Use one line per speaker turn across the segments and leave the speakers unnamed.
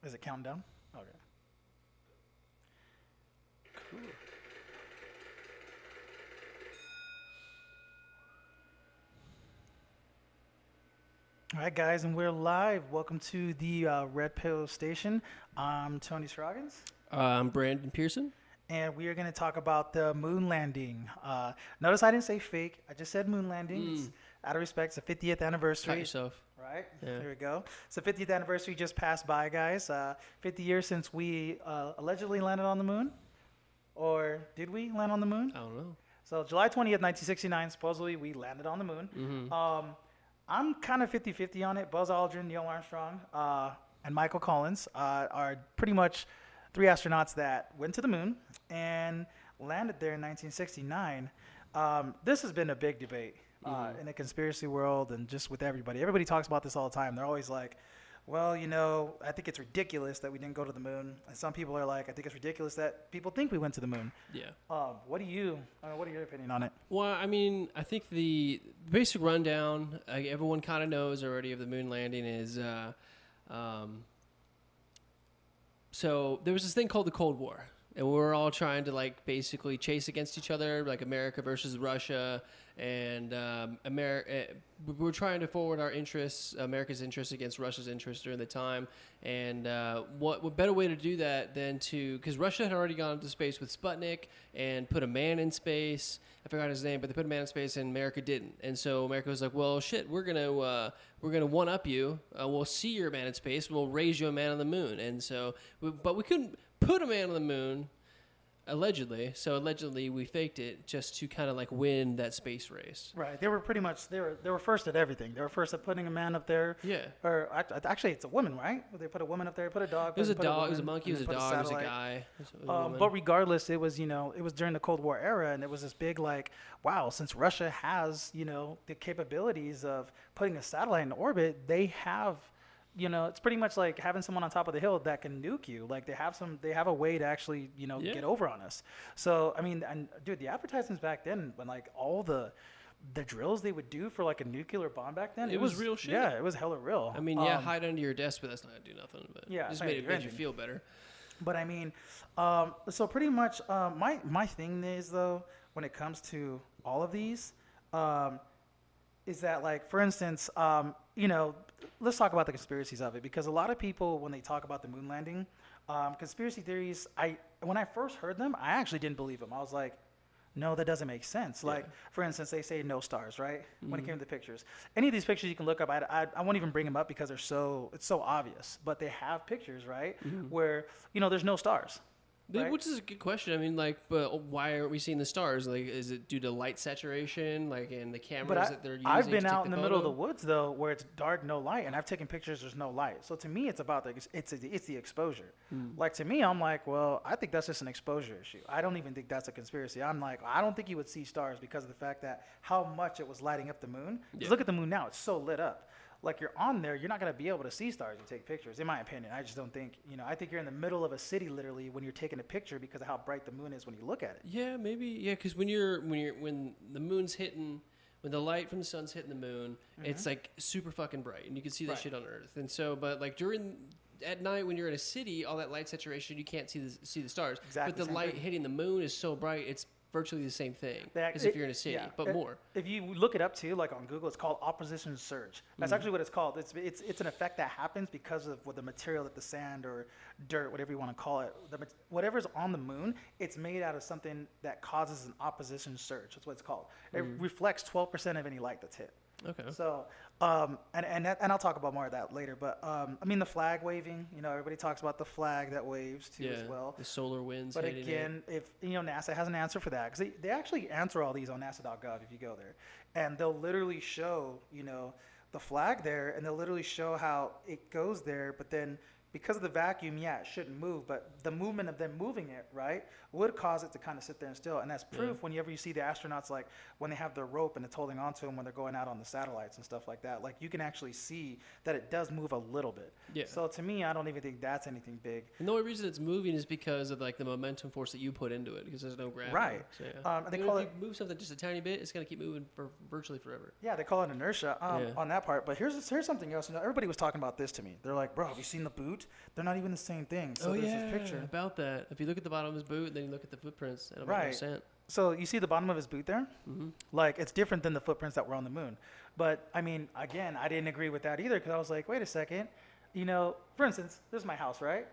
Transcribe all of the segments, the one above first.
Is it counting down? Okay. Cool. All right, guys, and we're live. Welcome to the Red Pill Station. I'm Tony Scroggins,
I'm Brandon Pearson.
and we are going to talk about the moon landing. Notice I didn't say fake. I just said moon landing. It's out of respect. It's the 50th
Cut
anniversary.
yourself.
Right?
Yeah.
There we go. It's the 50th anniversary just passed by, guys. 50 years since we allegedly landed on the moon. Or did we land on the moon?
I don't know.
So July 20th, 1969, supposedly we landed on the moon. I'm kind of 50-50 on it. Buzz Aldrin, Neil Armstrong, and Michael Collins are pretty much three astronauts that went to the moon and landed there in 1969. This has been a big debate in the conspiracy world and just with everybody. Everybody talks about this all the time. They're always like, well, I think it's ridiculous that we didn't go to the moon. And some people are like, I think it's ridiculous that people think we went to the moon.
Yeah.
What are your opinion on it?
Well, I mean, I think the basic rundown everyone kind of knows already of the moon landing is so there was this thing called the Cold War. And we were all trying to basically chase against each other, like America versus Russia, and we were trying to forward our interests, America's interests against Russia's interests during the time. And what better way to do that than because Russia had already gone into space with Sputnik and put a man in space. I forgot his name, but they put a man in space, and America didn't. And so America was like, well, shit, we're gonna one up you. We'll see your man in space. We'll raise you a man on the moon. And so, but we couldn't put a man on the moon, allegedly. So allegedly we faked it just to kind of win that space race.
Right. They were pretty much they were first at everything. They were first at putting a man up there.
Yeah.
Or actually, it's a woman, right? They put a woman up there, put a dog.
It was a
put
dog.
woman,
It was a monkey. It was a
put
dog. It was a
satellite.
guy. It was a woman.
But regardless, it was it was during the Cold War era, and it was this big wow, since Russia has the capabilities of putting a satellite in orbit, they have. It's pretty much like having someone on top of the hill that can nuke you. Like they have a way to actually, get over on us. So, I mean, and dude, the advertisements back then, when all the drills they would do for a nuclear bomb back then,
it was real shit.
Yeah, it was hella real.
I mean, hide under your desk, but that's not gonna do nothing. But
yeah,
it just made you feel better.
But I mean, so pretty much, my thing is though, when it comes to all of these, is that for instance, let's talk about the conspiracies of it, because a lot of people, when they talk about the moon landing, conspiracy theories, when I first heard them, I actually didn't believe them. I was like, no, that doesn't make sense.
Yeah.
For instance, they say no stars, right? When it came to the pictures, any of these pictures you can look up. I won't even bring them up because it's so obvious. But they have pictures, right, where there's no stars. Right?
Which is a good question. I mean, but why aren't we seeing the stars? Is it due to light saturation, in the cameras that they're using?
I've been
to
out
take
in the
photo?
middle of the woods though, where it's dark, no light, and I've taken pictures. There's no light. So to me, it's about it's the exposure. To me, I'm like, well, I think that's just an exposure issue. I don't even think that's a conspiracy. I'm like, I don't think you would see stars because of the fact that how much it was lighting up the moon.
Yeah.
Look at the moon now; it's so lit up. You're on there, you're not going to be able to see stars and take pictures, in my opinion. I just don't think, I think you're in the middle of a city literally when you're taking a picture because of how bright the moon is when you look at it.
Yeah, maybe. Yeah, because when the moon's hitting, when the light from the sun's hitting the moon, it's super fucking bright, and you can see that shit on Earth. And so, but at night when you're in a city, all that light saturation, you can't see the stars.
Exactly.
But the light hitting the moon is so bright, it's virtually the same thing as if you're in a city,
yeah,
but more.
If you look it up too, on Google, it's called opposition surge. That's actually what it's called. It's an effect that happens because of the material that the sand or dirt, whatever you want to call it, whatever's on the moon, it's made out of something that causes an opposition surge. That's what it's called. It reflects 12% of any light that's hit.
Okay.
So, and I'll talk about more of that later. But I mean, the flag waving. Everybody talks about the flag that waves too as well.
The solar winds.
But again, if NASA has an answer for that, because they actually answer all these on NASA.gov if you go there, and they'll literally show the flag there, and they'll literally show how it goes there. But then because of the vacuum, yeah, it shouldn't move, but the movement of them moving it, right, would cause it to kind of sit there and still. And that's proof whenever you see the astronauts, when they have their rope and it's holding onto them when they're going out on the satellites and stuff like that, you can actually see that it does move a little bit.
Yeah.
So to me, I don't even think that's anything big.
And the only reason it's moving is because of the momentum force that you put into it, because there's no gravity.
Right.
So, yeah.
They
Even
call
if
it.
you move something just a tiny bit, it's gonna keep moving for virtually forever.
Yeah, they call it inertia on that part. But here's something else. Everybody was talking about this to me. They're like, bro, have you seen the boot? they're not even the same thing. So
Oh
there's
yeah,
this picture.
about that. If you look at the bottom of his boot and then you look at the footprints, it'll make
Right.
more sense.
So you see the bottom of his boot there?
Mm-hmm.
Like, it's different than the footprints that were on the moon. But, I mean, again, I didn't agree with that either because I was like, wait a second. You know, for instance, this is my house, right?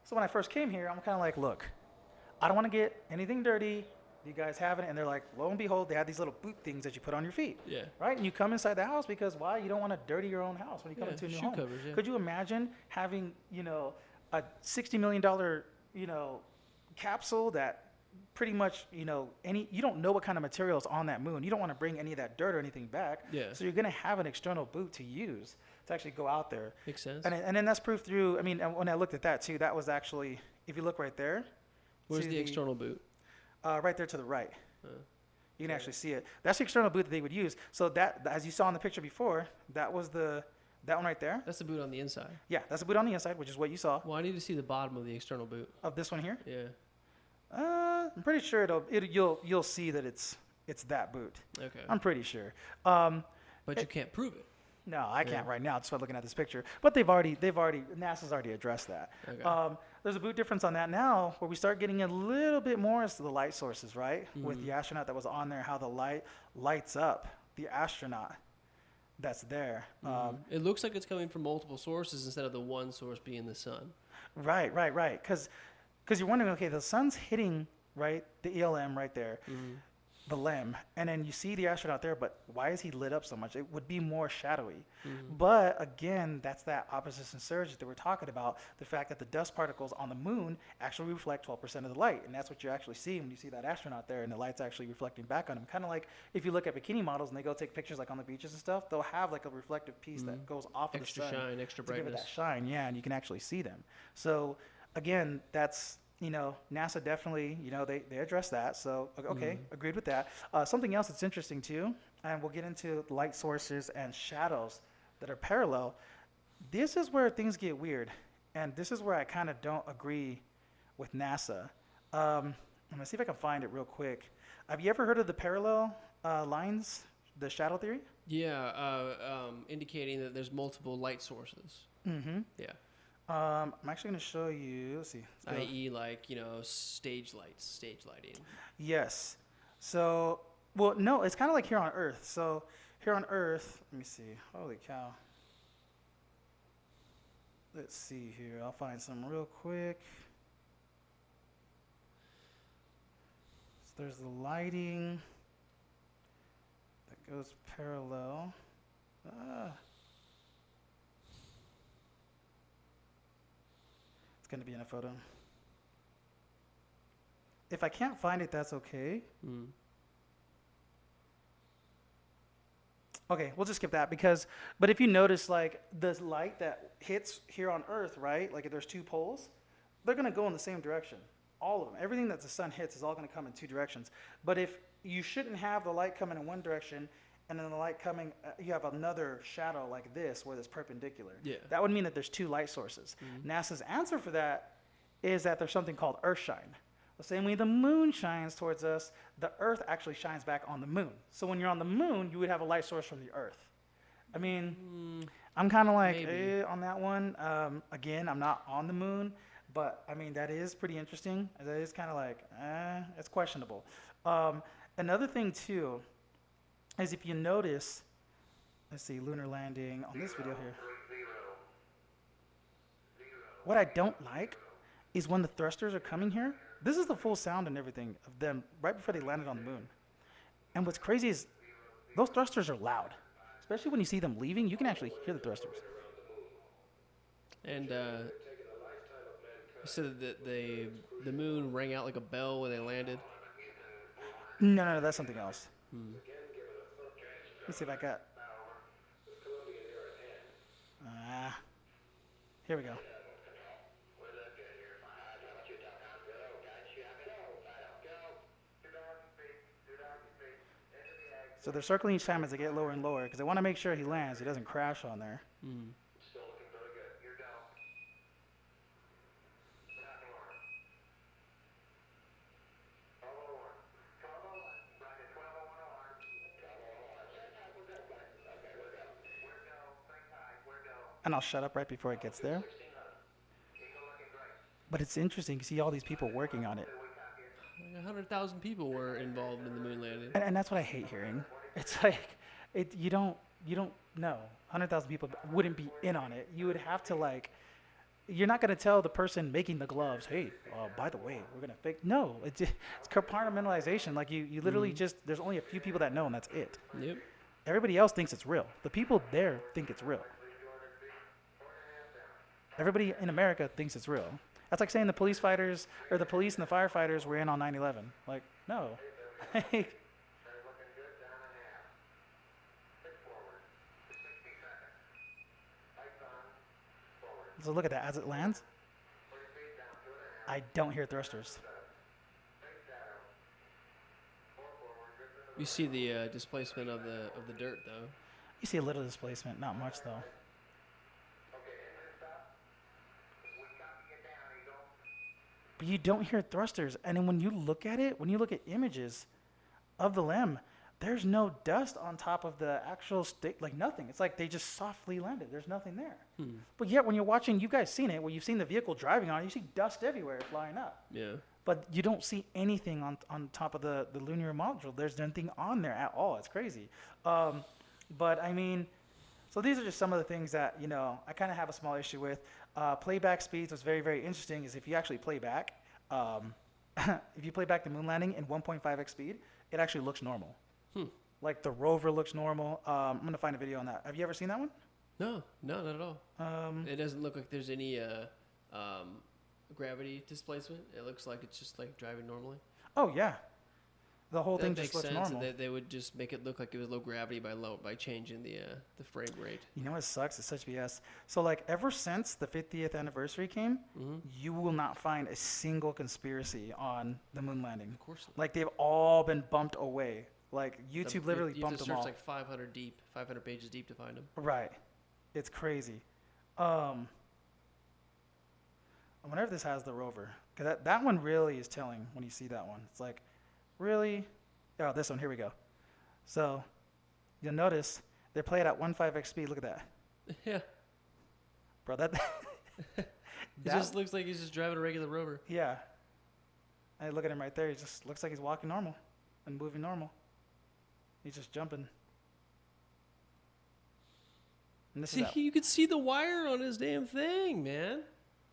So when I first came here, I'm kind of like, look, I don't want to get anything dirty. You guys have it? And they're like, lo and behold, they have these little boot things that you put on your feet.
Yeah.
Right? And you come inside the house because why? You don't want to dirty your own house when you come
Yeah,
into a new
shoe
home.
covers, yeah.
Could you imagine having, you know, a $60 million, you know, capsule that pretty much, you know, you don't know what kind of materials on that moon. You don't want to bring any of that dirt or anything back.
Yeah.
So you're going to have an external boot to use to actually go out there.
Makes sense.
And then that's proof through, I mean, and when I looked at that too, that was actually, if you look right there.
Where's
see
the external boot?
Right there to the right. You can
Okay.
actually see it. That's the external boot that they would use. So that, as you saw in the picture before, that was that one right there.
That's the boot on the inside.
Yeah, that's the boot on the inside, which is what you saw
Well, I need to see the bottom of the external boot.
of this one here.
Yeah.
I'm pretty sure you'll see that it's that boot.
Okay.
I'm pretty sure.
But you can't prove it.
No, I can't
Yeah.
right now just by looking at this picture. But NASA's already addressed that.
Okay.
There's a boot difference on that now where we start getting a little bit more as to the light sources, right? With the astronaut that was on there, how the light lights up the astronaut that's there.
It looks like it's coming from multiple sources instead of the one source being the sun.
Right. Because you're wondering, okay, the sun's hitting, right, the ELM right there, the LEM, and then you see the astronaut there, but why is he lit up so much? It would be more shadowy. But again, that's that opposition surge that we're talking about, the fact that the dust particles on the moon actually reflect 12% of the light, and that's what you actually see when you see that astronaut there, and the light's actually reflecting back on him. Kind of like if you look at bikini models and they go take pictures like on the beaches and stuff, they'll have like a reflective piece that goes off
Extra
of the sun.
shine, extra
to give it
brightness.
that shine, yeah, and you can actually see them. So again, that's, you know, NASA definitely, you know, they address that. So, okay, agreed with that. Something else that's interesting too, and we'll get into light sources and shadows that are parallel. This is where things get weird, and this is where I kind of don't agree with NASA. I'm gonna see if I can find it real quick. Have you ever heard of the parallel lines, the shadow theory?
Yeah, indicating that there's multiple light sources.
Mm-hmm.
Yeah.
I'm actually going to show you. Let's see. Let's go.
I.e., like, you know, stage lights, stage lighting.
Yes. So, well, no, it's kind of like here on Earth. So, here on Earth, let me see. Holy cow. Let's see here. I'll find some real quick. So, there's the lighting that goes parallel. It's going to be in a photo. If I can't find it, that's okay. Okay, we'll just skip that but if you notice, like, the light that hits here on Earth, right? Like, if there's two poles, they're going to go in the same direction. All of them. Everything that the sun hits is all going to come in two directions. But if you shouldn't have the light coming in one direction and then the light coming, you have another shadow like this where it's perpendicular.
Yeah.
That would mean that there's two light sources. NASA's answer for that is that there's something called Earthshine. The same way the moon shines towards us, the Earth actually shines back on the moon. So when you're on the moon, you would have a light source from the Earth. I mean, I'm kind of like on that one. Again, I'm not on the moon, but I mean, that is pretty interesting. That is kind of like, it's questionable. Another thing too is if you notice, let's see, lunar landing on this video here. What I don't like is when the thrusters are coming here. This is the full sound and everything of them right before they landed on the moon. And what's crazy is those thrusters are loud, especially when you see them leaving. You can actually hear the thrusters.
And you said that the moon rang out like a bell when they landed.
No, that's something else. Let's see if I got. Here we go. So they're circling each time as they get lower and lower because they want to make sure he lands. He doesn't crash on there.
Still looking really good. You're down.
And I'll shut up right before it gets there. But it's interesting to see all these people working on it.
Like 100,000 people were involved in the moon landing.
And that's what I hate hearing. It's like, you don't know. 100,000 people wouldn't be in on it. You would have to like, you're not going to tell the person making the gloves, hey, by the way, we're going to fake. No, it's compartmentalization. Like you literally just, there's only a few people that know and that's it.
Yep.
Everybody else thinks it's real. The people there think it's real. Everybody in America thinks it's real. That's like saying the police fighters or the police and the firefighters were in on 9/11. Like, no. So look at that as it lands. I don't hear thrusters.
You see the displacement of the dirt though.
You see a little displacement, not much though. But you don't hear thrusters. And then when you look at it, when you look at images of the LEM, there's no dust on top of the actual stick, like nothing. It's like they just softly landed. There's nothing there. But yet when you're watching, you guys seen it, when you've seen the vehicle driving on it, you see dust everywhere flying up.
Yeah.
But you don't see anything on top of the lunar module. There's nothing on there at all. It's crazy. But I mean, so these are just some of the things that, you know, I kind of have a small issue with. Playback speeds was very, very interesting is if you actually play back, if you play back the moon landing in 1.5x speed, it actually looks normal. Like the rover looks normal. I'm going to find a video on that. Have you ever seen that one?
No, not at all. It doesn't look like there's any gravity displacement. It looks like it's just like driving normally.
Oh, yeah. The whole
That
thing
makes
just looks
sense.
normal.
They would just make it look like it was low gravity by changing the frame rate.
You know what sucks? It's such BS. So, like, ever since the 50th anniversary came, you will not find a single conspiracy on the moon landing.
Of course not.
Like, they've all been bumped away. Like, YouTube literally
you have
bumped
to
them all.
search like 500 pages deep to find them.
Right. It's crazy. I wonder if this has the rover. Because that one really is telling when you see that one. It's like, really? Oh, this one. Here we go. So, you'll notice they play it at 1.5x speed. Look at that.
Yeah.
Bro, that...
It just looks like he's just driving a regular rover.
Yeah. I look at him right there. He just looks like he's walking normal and moving normal. He's just jumping. And this
See,
is that.
you could see the wire on his damn thing, man.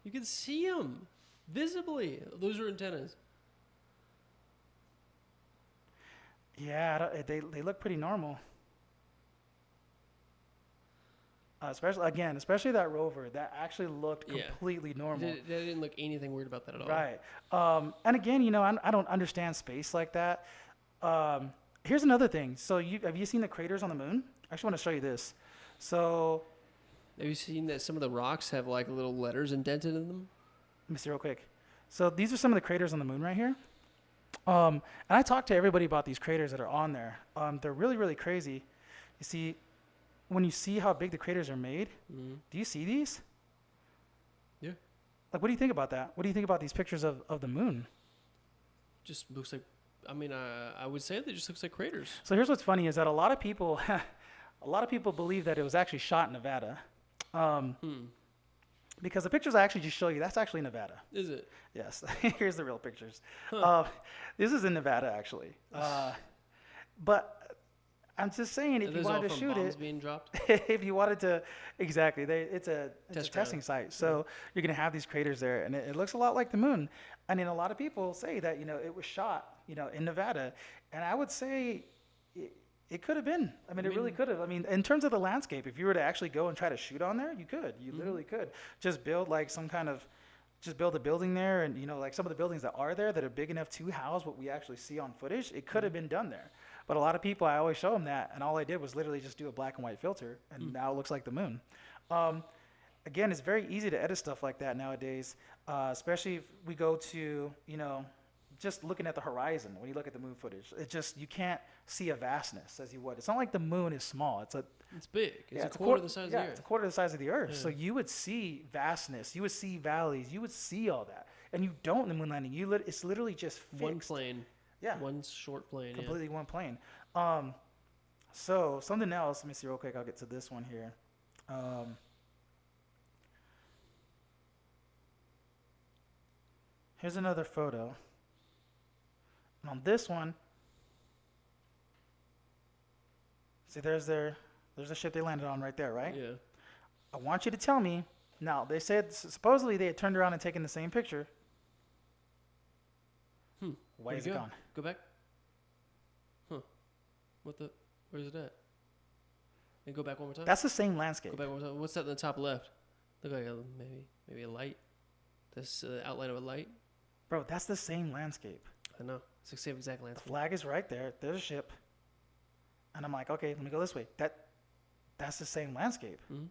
You could see him visibly. Those are antennas.
Yeah, they look pretty normal. Especially that rover. That actually looked completely normal.
They didn't look anything weird about that at all.
Right. And again, you know, I don't understand space like that. Here's another thing. So have you seen the craters on the moon? I actually want to show you this. So
Have you seen that some of the rocks have like little letters indented in them?
let me see real quick. So these are some of the craters on the moon right here. And I talked to everybody about these craters that are on there. They're really, really crazy. You see, when you see how big the craters are made, do you see these?
Yeah.
Like, what do you think about that? What do you think about these pictures of the moon?
Just looks like, I mean, I would say that it just looks like craters.
So here's what's funny is that a lot of people believe that it was actually shot in Nevada. Because the pictures I actually just show you, that's actually Nevada.
Is it?
Yes. Here's the real pictures. This is in Nevada, actually. But I'm just saying, if you wanted to shoot
bombs
it,
being dropped?
if you wanted to, exactly, it's a
Test
testing
ground.
site. So you're going to have these craters there, and it looks a lot like the moon. And then a lot of people say that, you know, it was shot, you know, in Nevada. And I would say it could have been. I mean, it really could have. I mean, in terms of the landscape, if you were to actually go and try to shoot on there, you could. You literally could. Just build like just build a building there, and, you know, like some of the buildings that are there that are big enough to house what we actually see on footage, it could have been done there. But a lot of people, I always show them that, and all I did was literally just do a black and white filter, and now it looks like the moon. Again, it's very easy to edit stuff like that nowadays, especially if we go to, you know, just looking at the horizon. When you look at the moon footage, it just, you can't see a vastness as you would. It's not like the moon is small. It's
big. It's
yeah,
a quarter the size of the
It's a
Earth.
quarter the size of the Earth.
Yeah.
So you would see vastness. You would see valleys. You would see all that, and you don't in the moon landing. It's literally just fixed.
One plane.
Yeah.
One short plane.
Completely one plane. So something else. Let me see real quick. I'll get to this one here. Here's another photo. And on this one, see, there's the ship they landed on right there, right?
Yeah.
I want you to tell me. Now, they said supposedly they had turned around and taken the same picture. Why
Where'd
is it
go?
gone?
Go back. Huh. Where's it at? And go back one more time.
That's the same landscape.
Go back one more time. What's that in the top left? Look like maybe a light. This outline of a light.
Bro, that's the same landscape.
I know. It's the same exact
The
landscape.
flag is right there. There's a ship. And I'm like, okay, let me go this way. That's the same landscape.
Mm-hmm.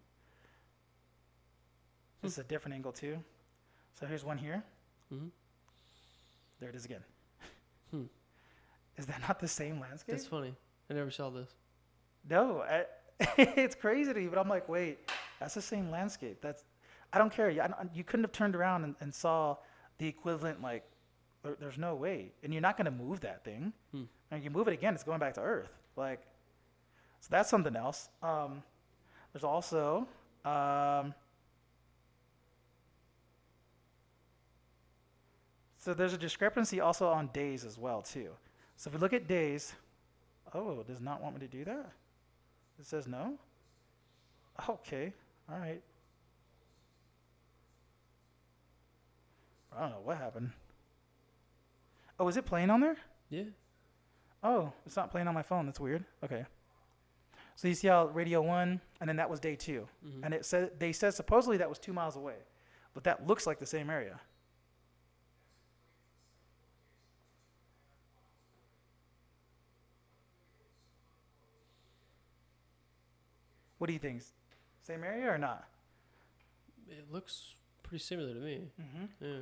This is a different angle too. So here's one here.
Mm-hmm.
There it is again.
Hmm.
Is that not the same landscape?
That's funny. I never saw this.
No, it's crazy to me, but I'm like, wait, that's the same landscape. I don't care. You couldn't have turned around and saw the equivalent, like, there's no way. And you're not going to move that thing. And you move it again, it's going back to Earth. Like, so that's something else. There's also, so there's a discrepancy also on days as well, too. So if we look at days, oh, it does not want me to do that? It says no? Okay, all right. I don't know what happened. Oh, is it playing on there?
Yeah.
Oh, it's not playing on my phone. That's weird. Okay. So you see how radio 1, and then that was day 2.
Mm-hmm.
And they said supposedly that was 2 miles away. But that looks like the same area. What do you think? Same area or not?
It looks pretty similar to me.
Mm-hmm.
Yeah.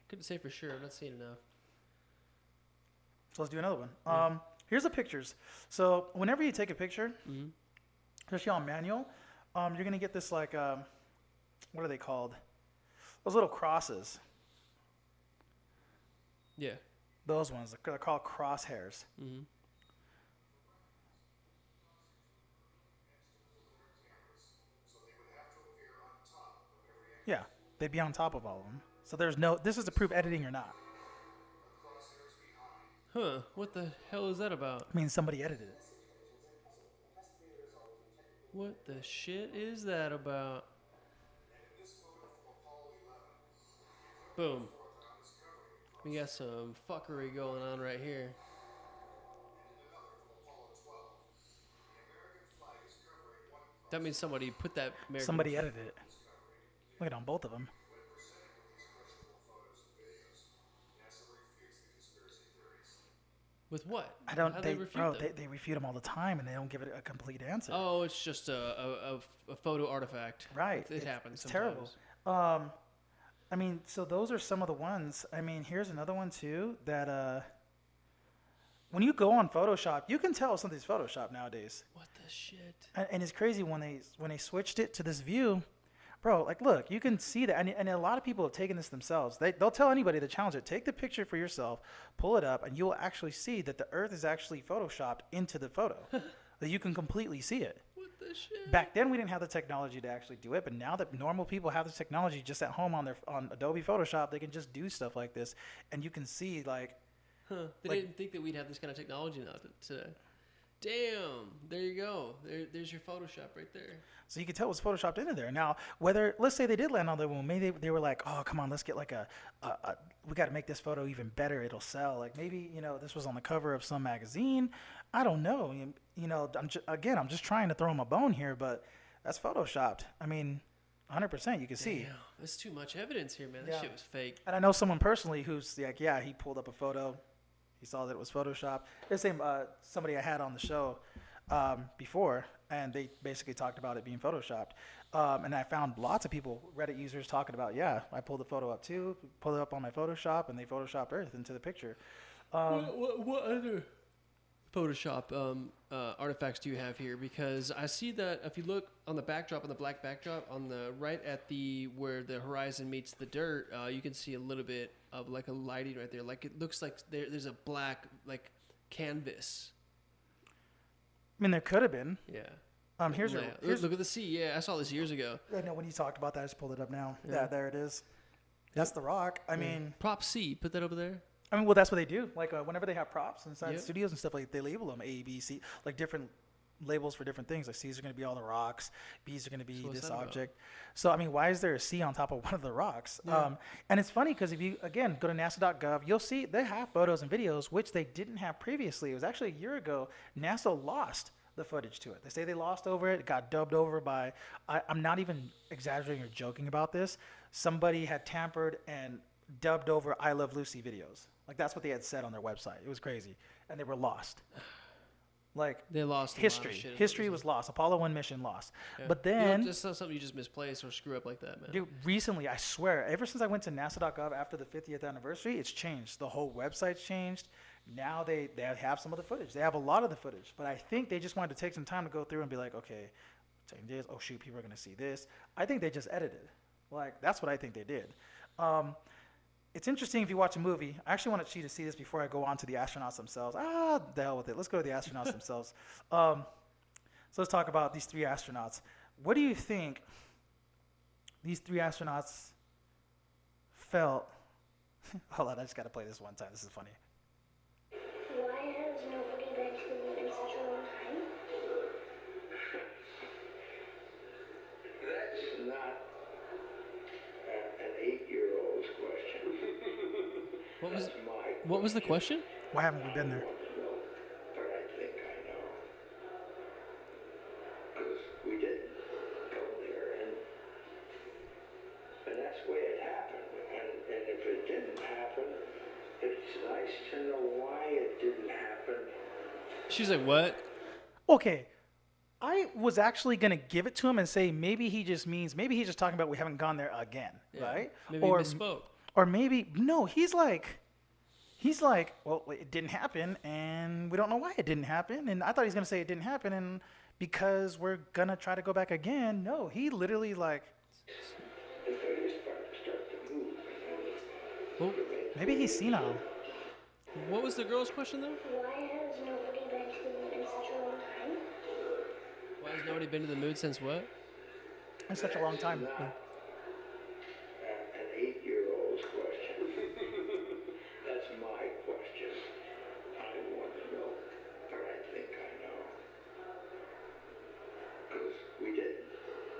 Couldn't say for sure. I'm not seeing enough.
So let's do another one.
Yeah.
Here's the pictures. So whenever you take a picture,
Mm-hmm.
especially on manual, you're going to get this like, what are they called? Those little crosses.
Yeah.
Those ones. They're called crosshairs.
Mm-hmm.
Yeah, they'd be on top of all of them. So this is to prove editing or not.
Huh. What the hell is that about?
I mean, somebody edited it.
What the shit is that about? Boom. We got some fuckery going on right here. That means somebody put that American...
Somebody edited it. Look at on both of them.
With what?
I don't.
How'd
They,
refute
bro,
them?
they refute them all the time, and they don't give it a complete answer.
Oh, it's just a photo artifact.
Right.
It happens
It's
sometimes.
terrible. I mean, so those are some of the ones. I mean, here's another one too that when you go on Photoshop, you can tell something's Photoshop nowadays.
What the shit?
And it's crazy when they switched it to this view, bro. Like, look, you can see that, and a lot of people have taken this themselves. They'll tell anybody to challenge it. Take the picture for yourself, pull it up, and you'll actually see that the Earth is actually photoshopped into the photo. That you can completely see it.
What the shit?
Back then, we didn't have the technology to actually do it, but now that normal people have the technology just at home on Adobe Photoshop, they can just do stuff like this, and you can see like.
Huh. They
Like-
didn't think that we'd have this kind of technology now today. Damn. There you go. There's your Photoshop right there.
So you can tell it was photoshopped into there. Now, whether let's say they did land on the moon, maybe they were like, "Oh, come on, let's get like we got to make this photo even better. It'll sell." Like maybe this was on the cover of some magazine. I don't know. I'm just trying to throw them a bone here, but that's photoshopped. I mean, 100%. You can see.
Damn. That's too much evidence here, man. That
Yeah.
shit was fake.
And I know someone personally who's like, yeah, he pulled up a photo. He saw that it was Photoshop. The same somebody I had on the show before, and they basically talked about it being Photoshopped. And I found lots of people, Reddit users, talking about, yeah, I pulled the photo up too, pulled it up on my Photoshop, and they Photoshopped Earth into the picture.
What other Photoshop artifacts do you have here? Because I see that if you look on the backdrop, on the black backdrop, on the right at where the horizon meets the dirt, you can see a little bit of like a lighting right there. Like it looks like there's a black like canvas.
I mean, there could have been.
Yeah.
Here's
Look at the sea. Yeah, I saw this years ago.
I know when you talked about that, I just pulled it up now.
Yeah.
Yeah, there it is. That's The Rock. I mean,
Prop C, put that over there.
well, that's what they do. Like whenever they have props inside
Yeah.
studios and stuff, like they label them A, B, C, like different labels for different things. Like C's are going to be all the rocks, B's are going to be
So what's
this
that about?
object. So I mean, why is there a C on top of one of the rocks?
Yeah.
And it's funny because if you again go to NASA.gov, you'll see they have photos and videos which they didn't have previously. It was actually a year ago. NASA lost the footage to it. They say they lost over it. It got dubbed over by. I'm not even exaggerating or joking about this. Somebody had tampered and dubbed over "I Love Lucy" videos. Like that's what they had said on their website. It was crazy, and they were lost. Like
They lost
history was lost. Apollo 1 mission lost.
Yeah.
But
You know,
then,
just something you just misplace or screw up like that, man.
dude, recently, I swear, ever since I went to NASA.gov after the 50th anniversary, it's changed. The whole website's changed. Now they have some of the footage. They have a lot of the footage. But I think they just wanted to take some time to go through and be like, okay, change this. Oh, shoot, people are going to see this. I think they just edited. Like, that's what I think they did. It's interesting if you watch a movie. I actually wanted you to see this before I go on to the astronauts themselves. The hell with it. Let's go to the astronauts themselves. So let's talk about these 3 astronauts. What do you think these 3 astronauts felt? Hold on, I just got to play this one time. This is funny.
Why has nobody been to the moon in such a long time?
That's not an 8-year-old's question.
What was
That's my
what was the question?
Why haven't we been there?
No, but I think I know. Because we didn't go there, and that's the way it happened. And if it didn't happen, it's nice to know why it didn't happen.
She's like, what?
Okay. I was actually going to give it to him and say maybe he's just talking about we haven't gone there again,
Yeah.
right?
Maybe he misspoke.
Or maybe, no, he's like, well, it didn't happen, and we don't know why it didn't happen. And I thought he was going to say it didn't happen, and because we're going to try to go back again. No, he literally, like,
And so you start to move.
Well,
maybe he's senile.
what was the girl's question, though?
Why has nobody been to the moon in such a long time?
Why has nobody been to the moon since what?
It's such a long time.
Not an 8-year-old's question. That's my question. I want to know, but I think I know. Because we didn't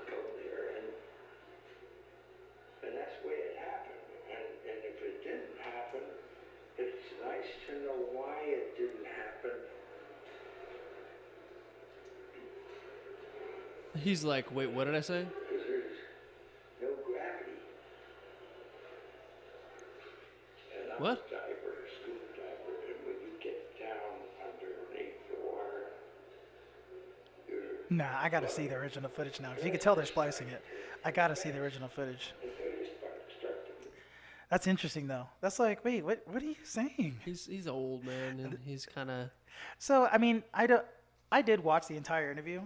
go there, and that's the way it happened. And if it didn't happen, it's nice to know why it didn't happen.
He's like, wait, what did I say?
Because there's no gravity. And I'm
What?
a diver, scuba diver, and when you get down underneath the water, you're
Nah, I got to see the original footage now. 'Cause you can tell they're splicing it. I got to see the original footage.
start to
That's interesting, though. That's like, wait, what are you saying?
He's old, man, and he's kind of.
So, I mean, I did watch the entire interview.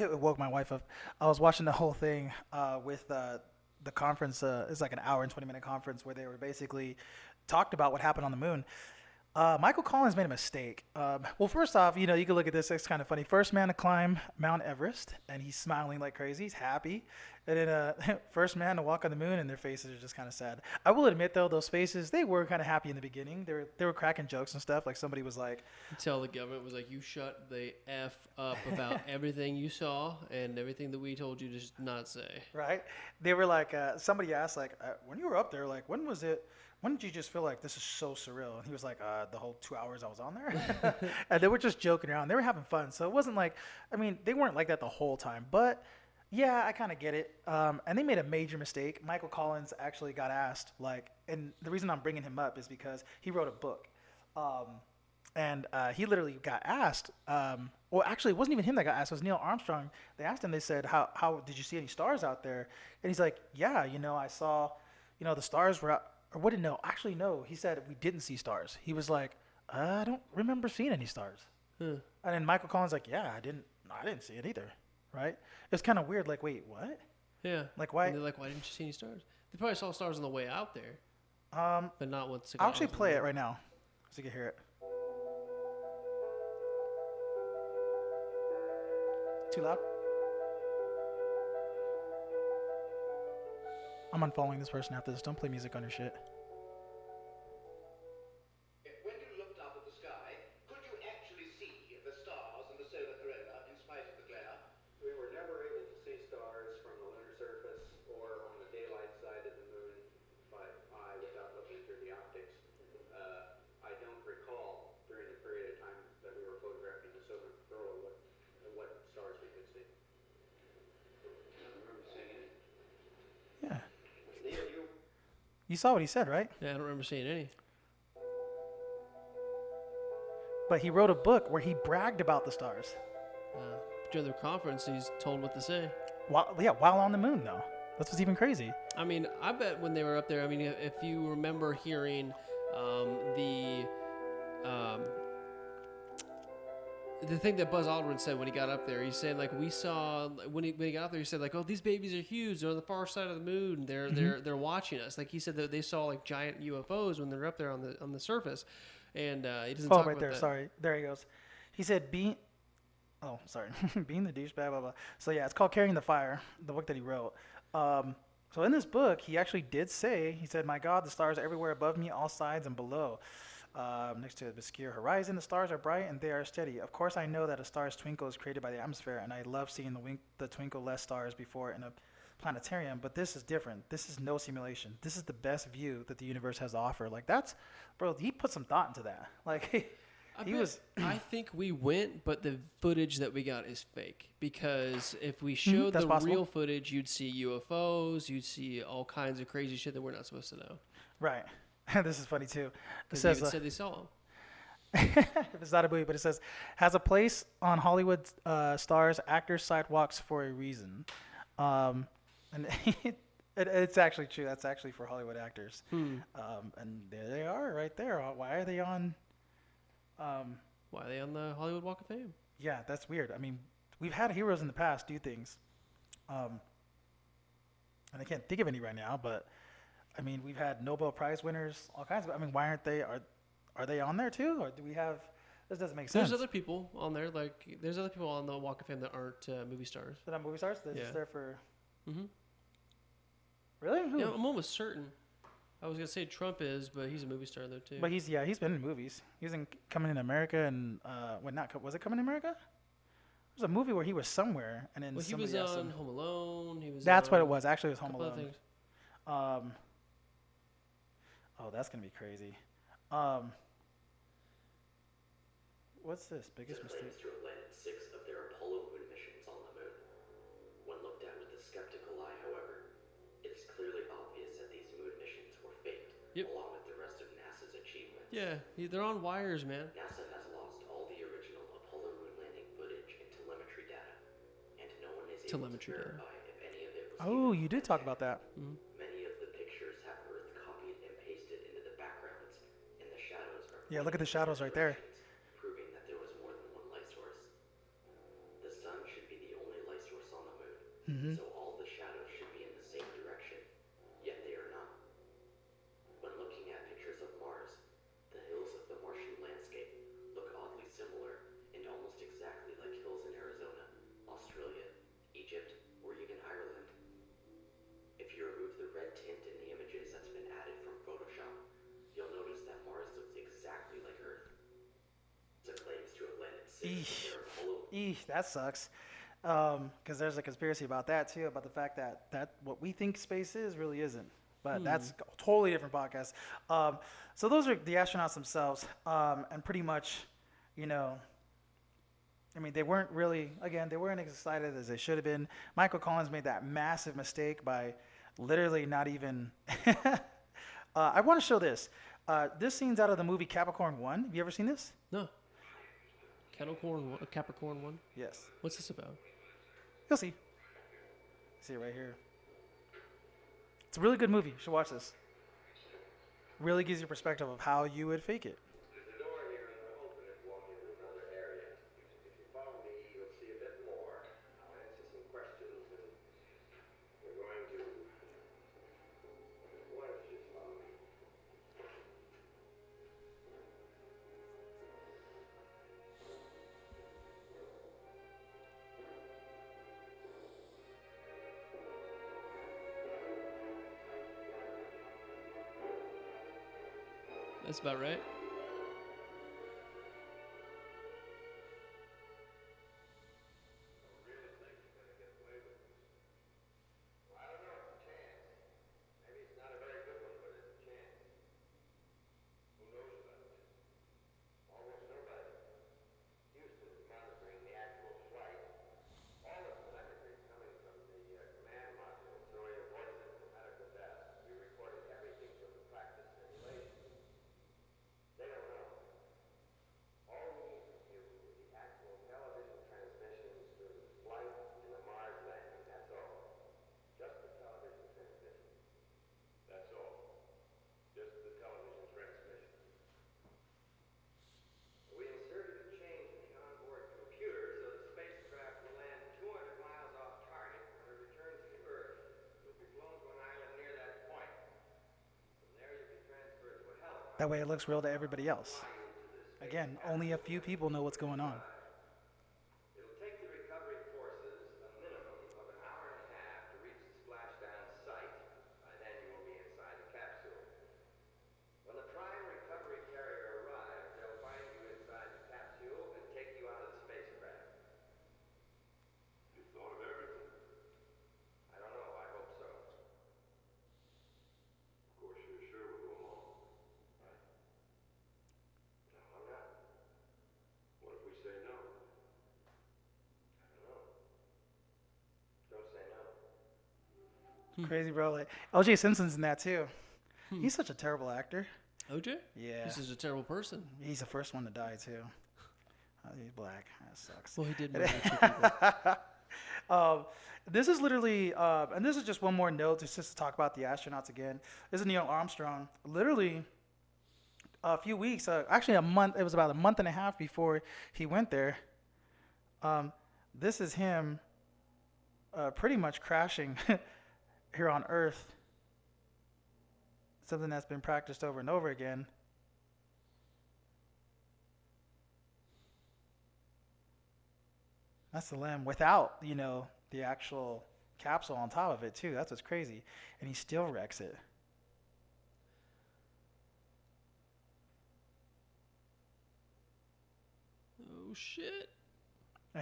It woke my wife up. I was watching the whole thing with the conference. It's like an hour and 20-minute conference where they were basically talked about what happened on the moon. Michael Collins made a mistake. Well, first off, you can look at this. It's kind of funny. First man to climb Mount Everest, and he's smiling like crazy. He's happy. And then first man to walk on the moon, and their faces are just kind of sad. I will admit, though, those faces, they were kind of happy in the beginning. They were cracking jokes and stuff. Like somebody was like,
Tell the government was like, you shut the F up about everything you saw and everything that we told you to just not say.
right? They were like, somebody asked, like, when you were up there, like, when was it? When did you just feel like this is so surreal? And he was like, the whole 2 hours I was on there. And they were just joking around. They were having fun. So it wasn't like, I mean, they weren't like that the whole time. But yeah, I kind of get it. And they made a major mistake. Michael Collins actually got asked, like, and the reason I'm bringing him up is because he wrote a book. And he literally got asked. Well, actually, it wasn't even him that got asked. It was Neil Armstrong. They asked him. They said, "How did you see any stars out there?" And he's like, "Yeah, I saw, the stars were out." Or what did no? Actually, no. He said we didn't see stars. He was like, "I don't remember seeing any stars."
Huh.
And then Michael Collins like, "Yeah, I didn't see it either." Right? It's kind of weird. Like, wait, what?
Yeah.
Like, why?
And they're like, why didn't you see any stars? They probably saw stars on the way out there, but not once.
I'll actually play it right now, so you can hear it. Too loud? I'm unfollowing this person after this. Don't play music on your shit.
When you looked up at the sky, could you actually see the stars and the solar corona in spite of the glare?
We were never able to see stars from the lunar surface or on the daylight side of the moon by eye without looking through the optics. I don't recall during the period of time that we were photographing the solar corona what stars we could see.
I don't remember seeing any.
Yeah.
Neil,
You saw what he said, right?
Yeah, I don't remember seeing any.
But he wrote a book where he bragged about the stars.
During the conference, he's told what to say.
While on the moon, though. That's what's even crazy.
I mean, I bet when they were up there, I mean, if you remember hearing the thing that Buzz Aldrin said when he got up there, he said like we saw when he got up there, he said like, oh, these babies are huge. They're on the far side of the moon. They're watching us. Like he said that they saw like giant UFOs when they're up there on the surface, and he doesn't talk
right
about
there.
that.
Sorry. There he goes. He said, being the douchebag, blah, blah. So, yeah, it's called Carrying the Fire, the book that he wrote. So, in this book, he actually did say, he said, my God, the stars are everywhere above me, all sides and below. Next to the obscure horizon, the stars are bright and they are steady. Of course, I know that a star's twinkle is created by the atmosphere, and I love seeing the twinkle-less stars before in a planetarium, but this is different. This is no simulation. This is the best view that the universe has to offer. Like, that's, bro, he put some thought into that. Like,
I think we went, but the footage that we got is fake. Because if we showed the
possible.
real footage, you'd see UFOs, you'd see all kinds of crazy shit that we're not supposed to know.
Right. This is funny, too. It
Because
says,
they said they saw them.
it's not a movie, but it says, has a place on Hollywood stars, actors, sidewalks for a reason. And it's actually true. That's actually for Hollywood actors. And there they are right there. Why are they on...
Why are they on the Hollywood Walk of Fame?
Yeah, that's weird. I mean, we've had heroes in the past do things. And I can't think of any right now, but I mean, we've had Nobel Prize winners, all kinds of, I mean, why aren't they, are they on there too? Or do we have, this doesn't make sense.
There's other people on there, like, there's other people on the Walk of Fame that aren't movie stars.
They're not movie stars? They're just
Yeah.
there for,
Mm-hmm.
really? Who?
Yeah, I'm almost certain. I was going to say Trump is, but he's a movie star though too.
But he's been in movies. He was in Coming in America and, was it Coming in America? It was a movie where he was somewhere and then
Well, he
somebody
was
asked
on
him.
Home Alone. He was.
That's what
on
it was. Actually, it was
a
Home
couple other
Alone.
things.
Oh, that's gonna be crazy. What's this biggest mistake?
Claims to have landed 6 of their Apollo moon missions on the moon. When looked at with a skeptical eye, however, it is clearly obvious that these moon missions were faked,
Yep.
along with the rest of NASA's achievements.
Yeah, they're on wires, man.
NASA has lost all the original Apollo moon landing footage and telemetry data, and no one is able
Telemetry
to
data.
verify if any of it was
Oh,
even
you did talk about that.
Many of the pictures have Earth copied and pasted into the backgrounds, and the shadows are
Yeah, look at the
pointing in
shadows right there.
directions, proving that there was more than one light source. The sun should be the only light source on the moon, so all the shadows should be in the same direction, yet they are not. When looking at pictures of Mars, the hills of the Martian landscape look oddly similar and almost exactly like hills in Arizona, Australia, Egypt, or even Ireland. If you remove the red tint in the images that's been added from Photoshop, you'll notice that Mars looks exactly like Earth. NASA claims to have landed 6 of their Apollo.
That sucks. Because there's a conspiracy about that too, about the fact that what we think space is really isn't. But that's a totally different podcast. So those are the astronauts themselves, and pretty much, you know, I mean, they weren't as excited as they should have been. Michael Collins made that massive mistake by literally not even. I want to show this. This scene's out of the movie Capricorn 1. Have you ever seen this?
No. Capricorn 1?
Yes.
What's this about?
You'll see. See it right here. It's a really good movie. You should watch this. Really gives you perspective of how you would fake it.
There's a door here and I'm open if you walk into another area. If you follow me, you'll see a bit more. I'll answer some questions and we're going to... Why don't you just follow me?
That's about right.
I don't know, it's a chance. Maybe it's not a very good one, but it's a chance. Who knows about it? Almost nobody. Houston's monitoring the actual flight. All the telemetry is coming from the command module, so your voices to the medical desk. We recorded everything from the practice simulation. They don't know. All we need from you is the actual television transmissions during the flight and the Mars landing. That's all. Just the television transmission. That's all. Just the television transmission. We inserted a change in the onboard computer so the spacecraft will land 200 miles off target when it returns to Earth. You'll be flown to an island near that point. From there you'll be transferred to a helicopter.
That way it looks real to everybody else. Again, only a few people know what's going on.
It'll take the recovery forces a minimum of an hour and a half to reach the splashdown site. By then you will be inside the capsule. When the prime recovery carrier arrives, they'll find you inside the capsule and take you out of the spacecraft. You've thought of everything. I don't know, I hope so. Of course, you're sure we'll go along, right? No, I'm not. What if we say no? I don't know. Don't say no.
Crazy, bro. Like, O.J. Simpson's in that too. He's such a terrible actor.
OJ?
Yeah.
This is a terrible person.
He's the first one to die too. He's black. That sucks.
Well, he did murder 2 people.
This is literally, and this is just one more note, just to talk about the astronauts again. This is Neil Armstrong. Literally, a few weeks, actually a month. It was about a month and a half before he went there. This is him, pretty much crashing here on Earth. Something that's been practiced over and over again. That's the LEM without, the actual capsule on top of it too. That's what's crazy. And he still wrecks it.
Oh, shit.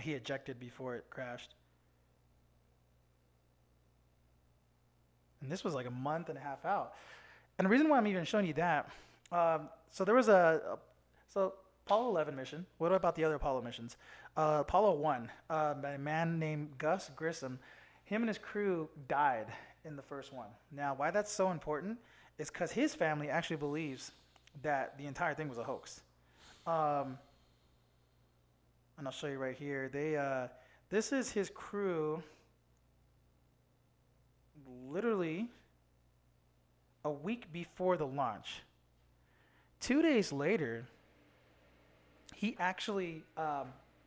He ejected before it crashed. And this was like a month and a half out. And the reason why I'm even showing you that, so there was so Apollo 11 mission. What about the other Apollo missions? Apollo 1, by a man named Gus Grissom, him and his crew died in the first one. Now, why that's so important is because his family actually believes that the entire thing was a hoax. And I'll show you right here. This is his crew literally a week before the launch. 2 days later, he actually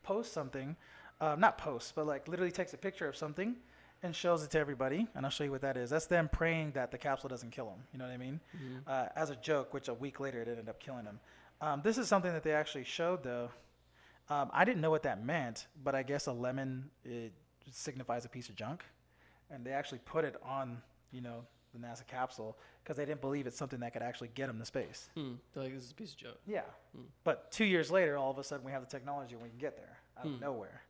posts something, not posts, but like literally takes a picture of something and shows it to everybody. And I'll show you what that is. That's them praying that the capsule doesn't kill him. You know what I mean? Mm-hmm. As a joke, which a week later it ended up killing him. This is something that they actually showed though. I didn't know what that meant, but I guess a lemon, it signifies a piece of junk. And they actually put it on, the NASA capsule because they didn't believe it's something that could actually get them to space.
They're like, this is a piece of junk.
Yeah. But 2 years later, all of a sudden we have the technology and we can get there out of nowhere.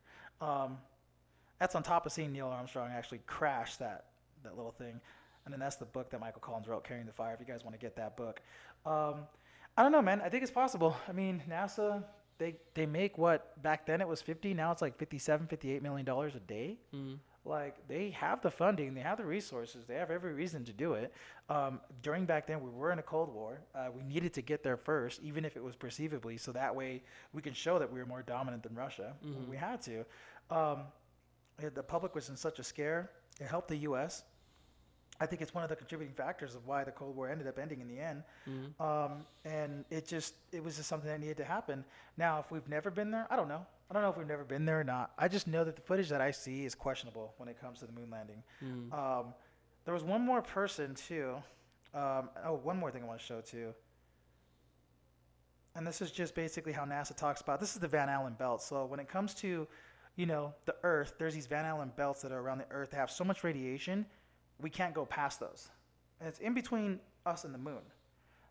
That's on top of seeing Neil Armstrong actually crash that little thing. And then that's the book that Michael Collins wrote, Carrying the Fire, if you guys want to get that book. I don't know, man. I think it's possible. I mean, NASA, they make what, back then it was 50, now it's like $57, $58 million a day. Like, they have the funding, they have the resources, they have every reason to do it. During back then, we were in a Cold War. We needed to get there first, even if it was perceivably, so that way we can show that we were more dominant than Russia. We had to. The public was in such a scare. It helped the U.S. I think it's one of the contributing factors of why the Cold War ended up ending in the end. And it was just something that needed to happen. Now, if we've never been there, I don't know. I don't know if we've never been there or not. I just know that the footage that I see is questionable when it comes to the moon landing. There was one more person too. One more thing I want to show too. And this is just basically how NASA talks about, this is the Van Allen belt. So when it comes to, the Earth, there's these Van Allen belts that are around the Earth. They have so much radiation, we can't go past those. And it's in between us and the moon.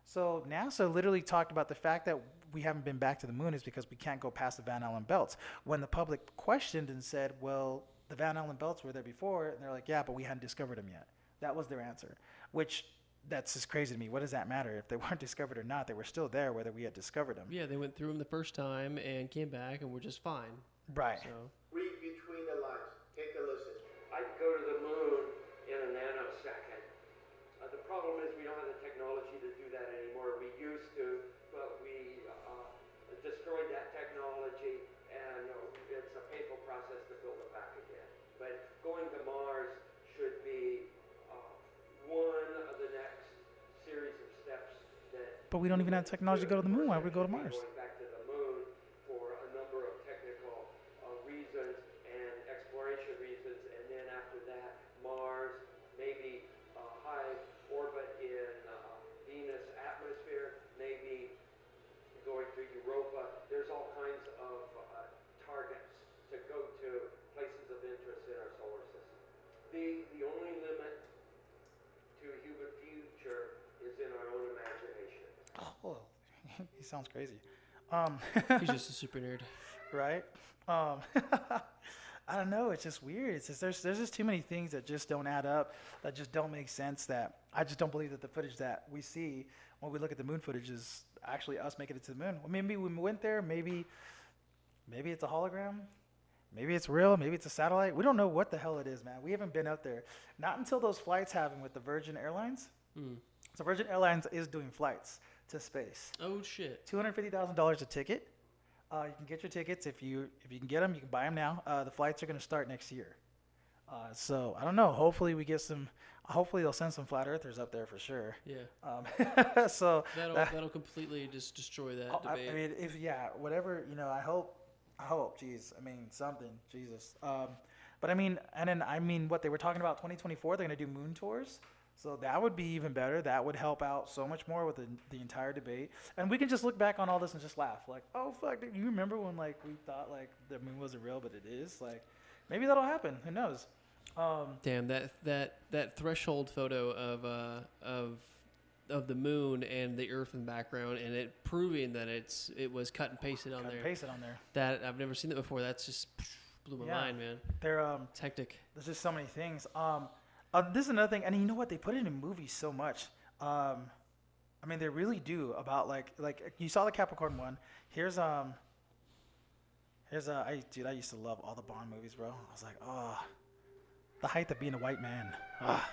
So NASA literally talked about the fact that we haven't been back to the moon is because we can't go past the Van Allen belts. When the public questioned and said, well, the Van Allen belts were there before, and they're like, yeah, but we hadn't discovered them yet. That was their answer, which that's just crazy to me. What does that matter? If they weren't discovered or not, they were still there whether we had discovered them.
Yeah, they went through them the first time and came back and were just fine.
Right.
So
Read between the lines. Take a listen.
I'd go to the moon in a nanosecond. The problem is we don't have the technology to do that anymore. We used to, but we destroyed that technology, and it's a painful process to build it back again. But going to Mars should be one of the next series of steps that.
But we don't even have technology to go to the moon. Why would we go to Mars?
Going back to the moon for a number of technical reasons and exploration reasons, and then after that, Mars, maybe high orbit in Venus atmosphere, maybe going to Europa. There's all kinds of targets to go to, places of interest in our solar system. The only limit to a human future is in our own imagination.
Oh, he sounds crazy.
he's just a super nerd.
Right? I don't know. It's just weird. It's just there's just too many things that just don't add up, that just don't make sense. That I just don't believe that the footage that we see when we look at the moon footage is actually us making it to the moon. Well, maybe we went there. Maybe it's a hologram. Maybe it's real. Maybe it's a satellite. We don't know what the hell it is, man. We haven't been up there. Not until those flights happen with the Virgin Airlines. So Virgin Airlines is doing flights to space.
Oh shit.
$250,000 a ticket. You can get your tickets if you can get them. You can buy them now. The flights are going to start next year. So I don't know. Hopefully we get some. Hopefully they'll send some flat earthers up there for sure.
Yeah.
So
That'll completely just destroy that debate.
I mean, whatever. I hope. Geez, I mean something. Jesus. But I mean, what they were talking about 2024. They're going to do moon tours. So that would be even better. That would help out so much more with the entire debate. And we can just look back on all this and just laugh. Like, oh, fuck, do you remember when, like, we thought, like, the moon wasn't real, but it is? Like, maybe that'll happen. Who knows?
Damn, that threshold photo of the moon and the Earth in the background, and it proving that it was cut and pasted on there.
Pasted on there.
That I've never seen that before. That's just blew my mind, man.
It's
hectic.
There's just so many things. This is another thing, and you know what? They put it in movies so much. I mean, they really do. About like you saw the Capricorn one. Here's I used to love all the Bond movies, bro. I was like, oh, the height of being a white man. Ah.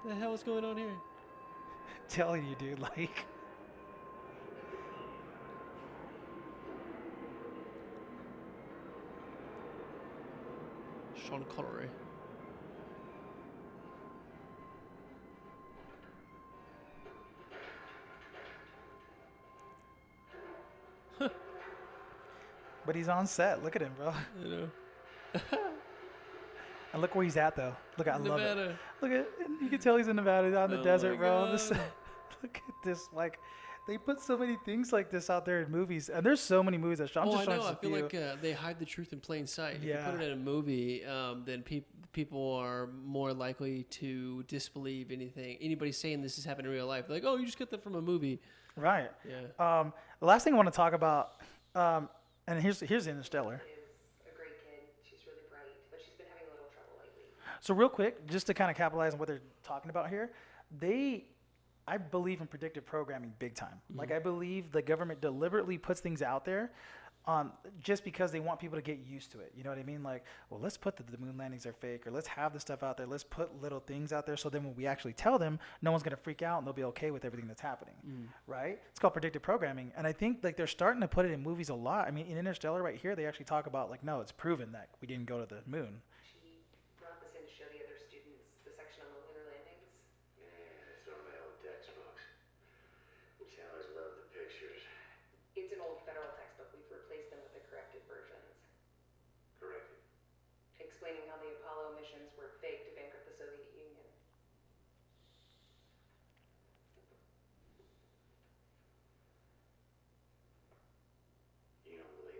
The hell is going on here?
Telling you, dude, like.
Sean Connery.
But he's on set. Look at him, bro.
You know.
And look where he's at, though. Look, I love
Nevada.
it. Look at, you can tell he's in Nevada, out in the
Oh
desert,
my
bro.
God.
Look at this, like, they put so many things like this out there in movies, and there's so many movies that I'm
Oh,
just
I
showing
know. I
just a
feel
few.
like they hide the truth in plain sight. If
Yeah.
you put it in a movie, then people are more likely to disbelieve anybody saying this has happened in real life. Like, oh, you just got that from a movie.
Right.
Yeah.
The last thing I want to talk about, and here's Interstellar.
Is a great kid. She's really bright, but she's been having a little trouble lately.
So real quick, just to kind of capitalize on what they're talking about here, I believe in predictive programming big time. Like I believe the government deliberately puts things out there just because they want people to get used to it. You know what I mean? Like, well, let's put the moon landings are fake, or let's have this stuff out there. Let's put little things out there so then when we actually tell them, no one's going to freak out and they'll be okay with everything that's happening, right? It's called predictive programming. And I think like they're starting to put it in movies a lot. I mean, in Interstellar right here, they actually talk about like, no, it's proven that we didn't go to the moon.
She brought this in to show the other students the section on the lunar landings.
Yeah, it's on my old textbooks. Sailors love the pictures.
It's an old federal textbook. We've replaced them with the corrected versions,
Corrected.
explaining how the Apollo missions were fake to bankrupt the Soviet Union.
You don't believe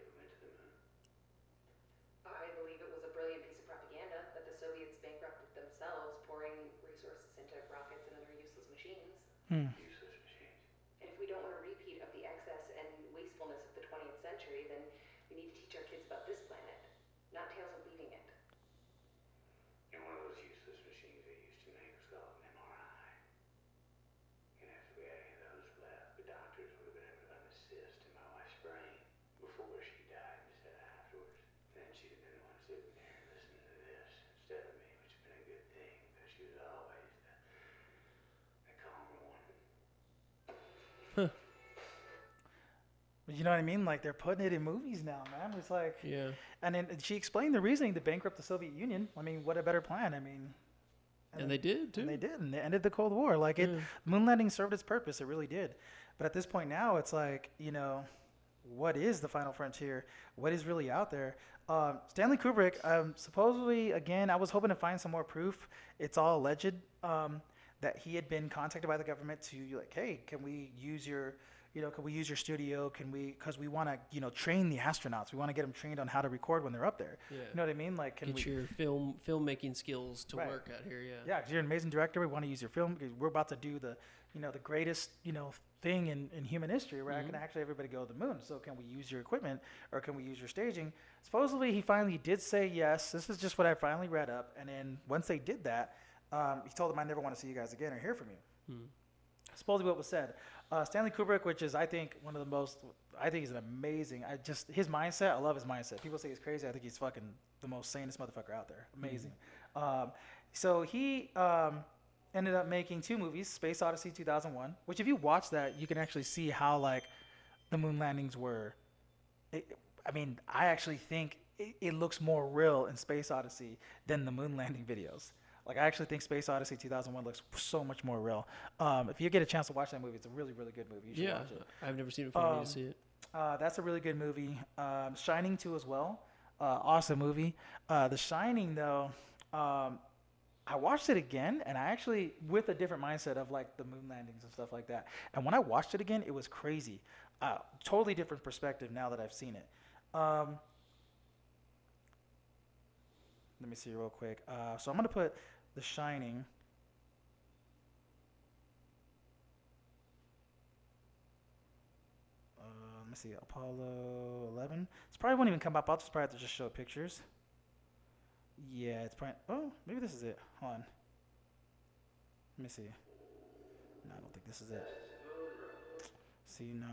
Useless machines.
And if we don't want a repeat of the excess and wastefulness of the 20th century, then we need to teach our kids about this planet, not tales of leaving it.
And one of those useless machines they used to make was called an MRI. And if we had any of those left, the doctors would have been able to run a cyst in my wife's brain before she died instead of afterwards. Then she'd have been the one sitting there listening to this instead of me, which would have been a good thing, because she was always the calmer one.
But you know what I mean? Like they're putting it in movies now, man. It's like,
Yeah.
and then she explained the reasoning to bankrupt the Soviet Union. I mean, what a better plan? I mean,
And they did too.
and they did, and they ended the Cold War. Like it, moon landing served its purpose. It really did. But at this point now, it's like, you know, what is the final frontier? What is really out there? Stanley Kubrick, supposedly, again, I was hoping to find some more proof. It's all alleged that he had been contacted by the government to like, hey, can we use your, you know, can we use your studio? Can we, because we want to, you know, train the astronauts. We want to get them trained on how to record when they're up there.
Yeah.
You know what I mean? Like, can
Get
we?
your filmmaking skills to
Right.
work out here. Yeah.
Yeah, because you're an amazing director. We want to use your film because we're about to do the, you know, the greatest, you know, thing in human history where I can actually everybody go to the moon. So can we use your equipment or can we use your staging? Supposedly he finally did say yes. This is just what I finally read up. And then once they did that, he told them, I never want to see you guys again or hear from you. Supposedly what was said. Stanley Kubrick, which is, I think, one of the most, I think he's an amazing, his mindset, I love his mindset. People say he's crazy. I think he's fucking the most sanest motherfucker out there. Amazing. So he ended up making 2 movies, Space Odyssey 2001, which if you watch that, you can actually see how, like, the moon landings were. I mean, I actually think it looks more real in Space Odyssey than the moon landing videos. Like, I actually think Space Odyssey 2001 looks so much more real. If you get a chance to watch that movie, it's a really, really good movie. You should
Yeah.
watch it.
I've never seen it before. I need to see it.
That's a really good movie. Shining 2 as well. Awesome movie. The Shining, though, I watched it again, and I actually, with a different mindset of, like, the moon landings and stuff like that. And when I watched it again, it was crazy. Totally different perspective now that I've seen it. Let me see real quick. So I'm going to put The Shining. Let me see. Apollo 11. This probably won't even come up. I'll just probably have to just show pictures. Yeah, it's probably... Oh, maybe this is it. Hold on. Let me see. No, I don't think this is it. See, no.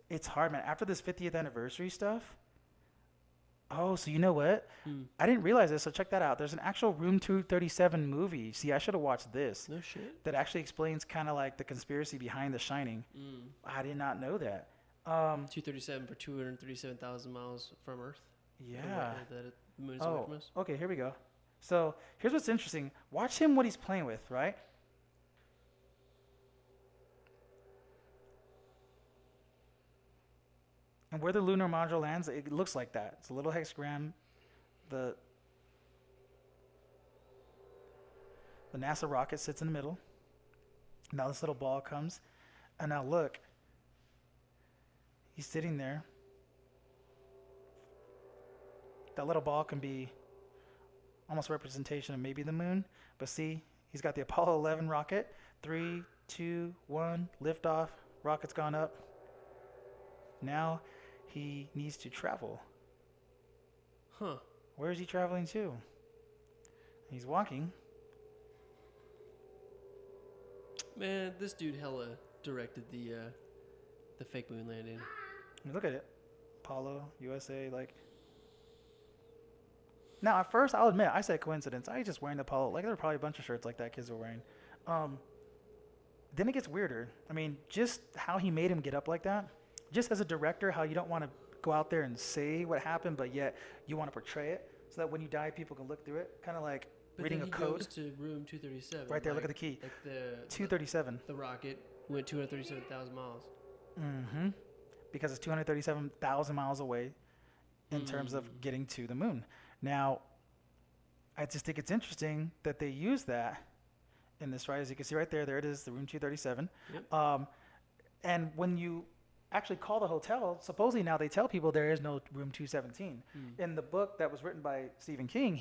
It's hard, man. After this 50th anniversary stuff... Oh, so you know what? I didn't realize this, so check that out. There's an actual Room 237 movie. See, I should have watched this.
No shit.
That actually explains kind of like the conspiracy behind The Shining. I did not know that.
237 for 237,000 miles from Earth.
Yeah.
That the moon is away from us.
Okay, here we go. So here's what's interesting. Watch him what he's playing with, right? And where the lunar module lands, it looks like that. It's a little hexagram. The NASA rocket sits in the middle. Now this little ball comes. And now look. He's sitting there. That little ball can be almost a representation of maybe the moon. But see, he's got the Apollo 11 rocket. 3, 2, 1, liftoff. Rocket's gone up. Now he needs to travel.
Huh.
Where is he traveling to? He's walking.
Man, this dude hella directed the fake moon landing.
I mean, look at it. Apollo, USA, like. Now, at first, I'll admit, I said coincidence. I was just wearing the Apollo. Like, there were probably a bunch of shirts like that kids were wearing. Then it gets weirder. I mean, just how he made him get up like that. Just as a director, how you don't want to go out there and say what happened, but yet you want to portray it so that when you die, people can look through it. Kind of like reading a code.
Goes to room 237.
Right there, look at the key.
Like the
237.
The rocket went 237,000 miles.
Mm-hmm. Because it's 237,000 miles away in terms of getting to the moon. Now, I just think it's interesting that they use that in this, right? As you can see right there, there it is, the room 237.
Yep.
And when you actually call the hotel. Supposedly now they tell people there is no room 217. In the book that was written by Stephen King,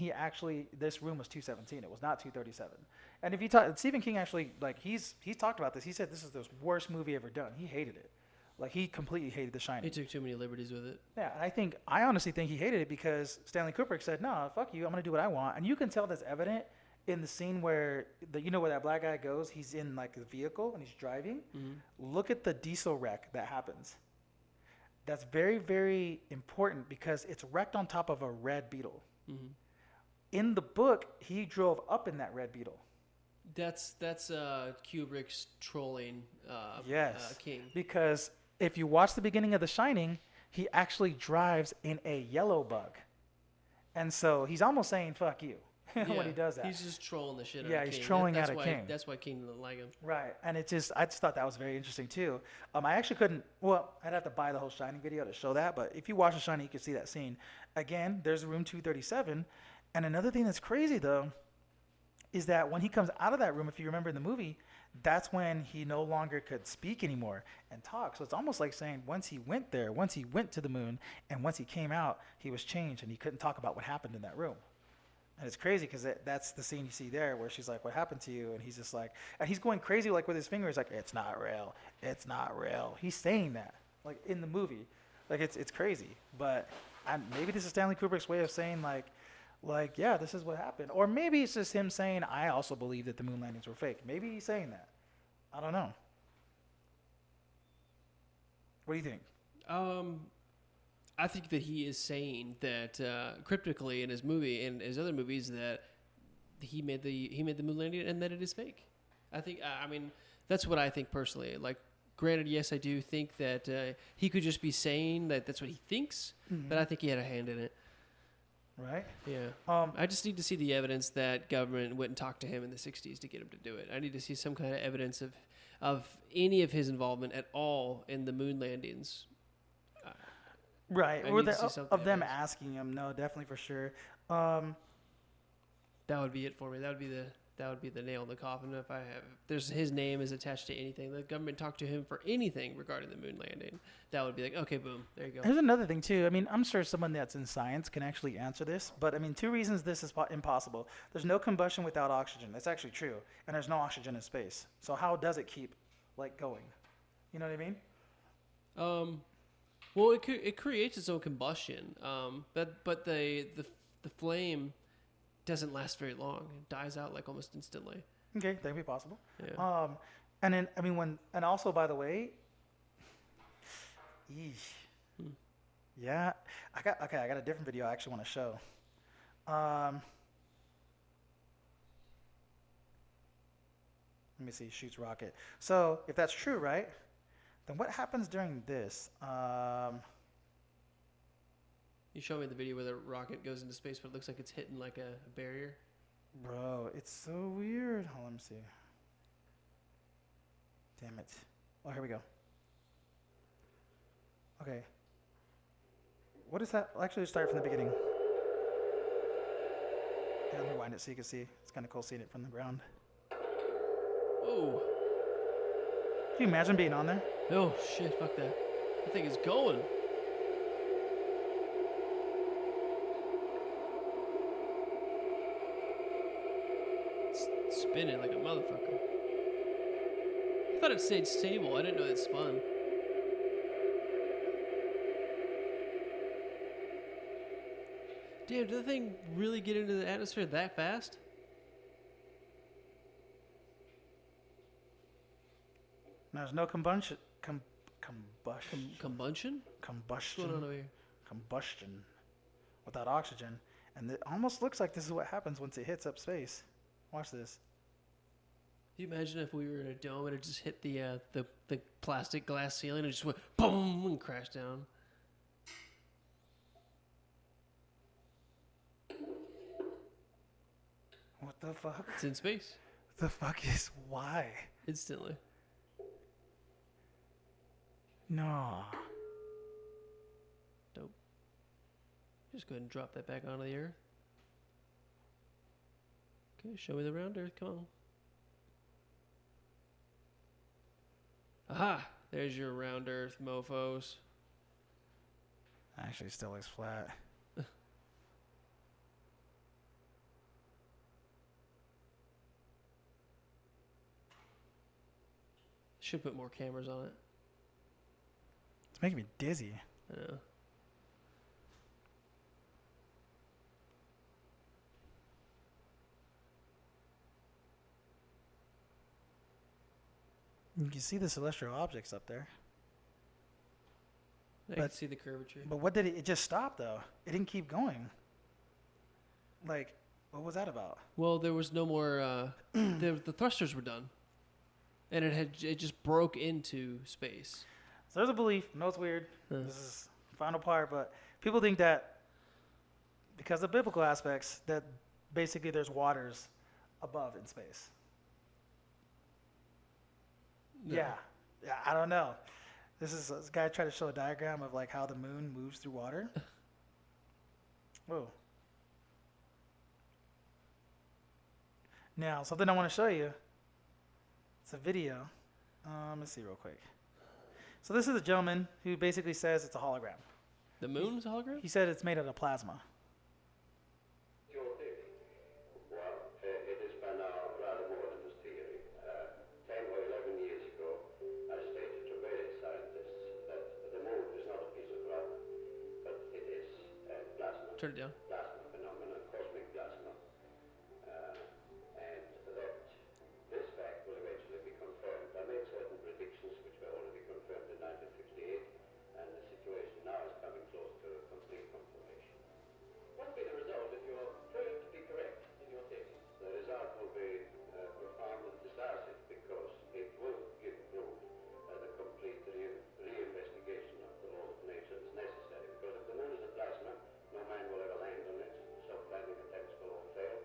this room was 217. It was not 237. And if you talk, Stephen King actually, like, he's talked about this. He said this is the worst movie ever done. He hated it. Like, he completely hated The Shining.
He took too many liberties with it.
Yeah, and I honestly think he hated it because Stanley Kubrick said, "No, fuck you. I'm gonna do what I want." And you can tell that's evident in the scene where where that black guy goes. He's in like a vehicle and he's driving. Look at the diesel wreck that happens. That's very, very important because it's wrecked on top of a red Beetle. In the book, he drove up in that red Beetle.
That's Kubrick's trolling.
Yes,
King.
because if you watch the beginning of The Shining, he actually drives in a yellow bug, and so he's almost saying "fuck you" when he does that.
He's just trolling the shit out of King.
Yeah, he's trolling
that's
out of
why,
King.
That's why King didn't like him.
Right, and I just thought that was very interesting too. I actually couldn't. Well, I'd have to buy the whole Shining video to show that. But if you watch The Shining, you can see that scene. Again, there's room 237, and another thing that's crazy though is that when he comes out of that room, if you remember in the movie, that's when he no longer could speak anymore and talk. So it's almost like saying once he went to the moon, and once he came out, he was changed and he couldn't talk about what happened in that room. And it's crazy because that's the scene you see there where she's like, "What happened to you?" And he's just like, and he's going crazy like with his fingers, like, "It's not real. It's not real." He's saying that like in the movie, like it's crazy. But maybe this is Stanley Kubrick's way of saying like, yeah, this is what happened. Or maybe it's just him saying, "I also believe that the moon landings were fake." Maybe he's saying that. I don't know. What do you think?
I think that he is saying that cryptically in his movie and his other movies that he made the moon landing and that it is fake. I think. I mean, that's what I think personally. Like, granted, yes, I do think that he could just be saying that that's what he thinks, but I think he had a hand in it.
Right?
Yeah. I just need to see the evidence that government went and talked to him in the 60s to get him to do it. I need to see some kind of evidence of any of his involvement at all in the moon landings.
Right.
I
Or
need to see something
of them
evidence.
asking him. No, definitely for sure.
That would be it for me. That would be the nail in the coffin if there's his name is attached to anything. The government talked to him for anything regarding the moon landing. That would be like, okay, boom, there you go.
Here's another thing too. I mean, I'm sure someone that's in science can actually answer this, but I mean, 2 reasons this is impossible. There's no combustion without oxygen. That's actually true, and there's no oxygen in space. So how does it keep like going? You know what I mean?
Well, it creates its own combustion, but the flame doesn't last very long. It dies out like almost instantly.
Okay, that could be possible.
Yeah.
And then I mean and also by the way, yeah, I got a different video I actually want to show. Let me see, shoots rocket. So if that's true, right? Then what happens during this?
You showed me the video where the rocket goes into space, but it looks like it's hitting like a barrier.
Bro, it's so weird. Hold on, let me see. Damn it. Oh, here we go. Okay. What is that? I'll actually start from the beginning. Yeah, let me rewind it so you can see. It's kind of cool seeing it from the ground.
Whoa.
Can you imagine being on there?
Oh, shit, fuck that. That thing is going. It's spinning like a motherfucker. I thought it stayed stable. I didn't know it spun. Damn, did the thing really get into the atmosphere that fast?
There's no combustion.
Combustion? What's going on over here?
Combustion without oxygen. And it almost looks like this is what happens once it hits up space. Watch this.
Can you imagine if we were in a dome and it just hit the plastic glass ceiling and it just went boom and crashed down?
What the fuck?
It's in space.
The fuck is why?
Instantly.
No.
Dope. Just go ahead and drop that back onto the earth. Okay, show me the round earth. Come on. Aha! There's your round Earth mofos.
Actually, it still looks flat.
Should put more cameras on it.
It's making me dizzy.
I know.
You can see the celestial objects up there.
I can see the curvature.
But what did it just stopped though? It didn't keep going. Like, what was that about?
Well, there was no more. The thrusters were done, and it just broke into space.
So there's a belief. I know it's weird. This is the final part, but people think that because of biblical aspects, that basically there's waters above in space.
No.
Yeah, I don't know. This guy tried to show a diagram of like how the moon moves through water. Whoa. Now, something I want to show you. It's a video. Let's see real quick. So this is a gentleman who basically says it's a hologram.
The moon's a hologram?
He said it's made out of plasma.
Your theory? Well, it is by now rather more than just theory. 10 or 11 years ago, I stated to various scientists that the moon is not a piece of rock, but it is plasma.
Turn it down.
Plasma phenomenon, cosmic plasma. And that this fact will eventually be confirmed. I made certain predictions which were already confirmed in 1958, and the situation now is coming close to complete confirmation. What will be the result if you are proved to be correct in your theory? The result will be profound and decisive because it will give proof that a complete reinvestigation of the laws of nature is necessary. Because if the moon is a plasma, no man will ever land on it. Self-landing attempts will all fail.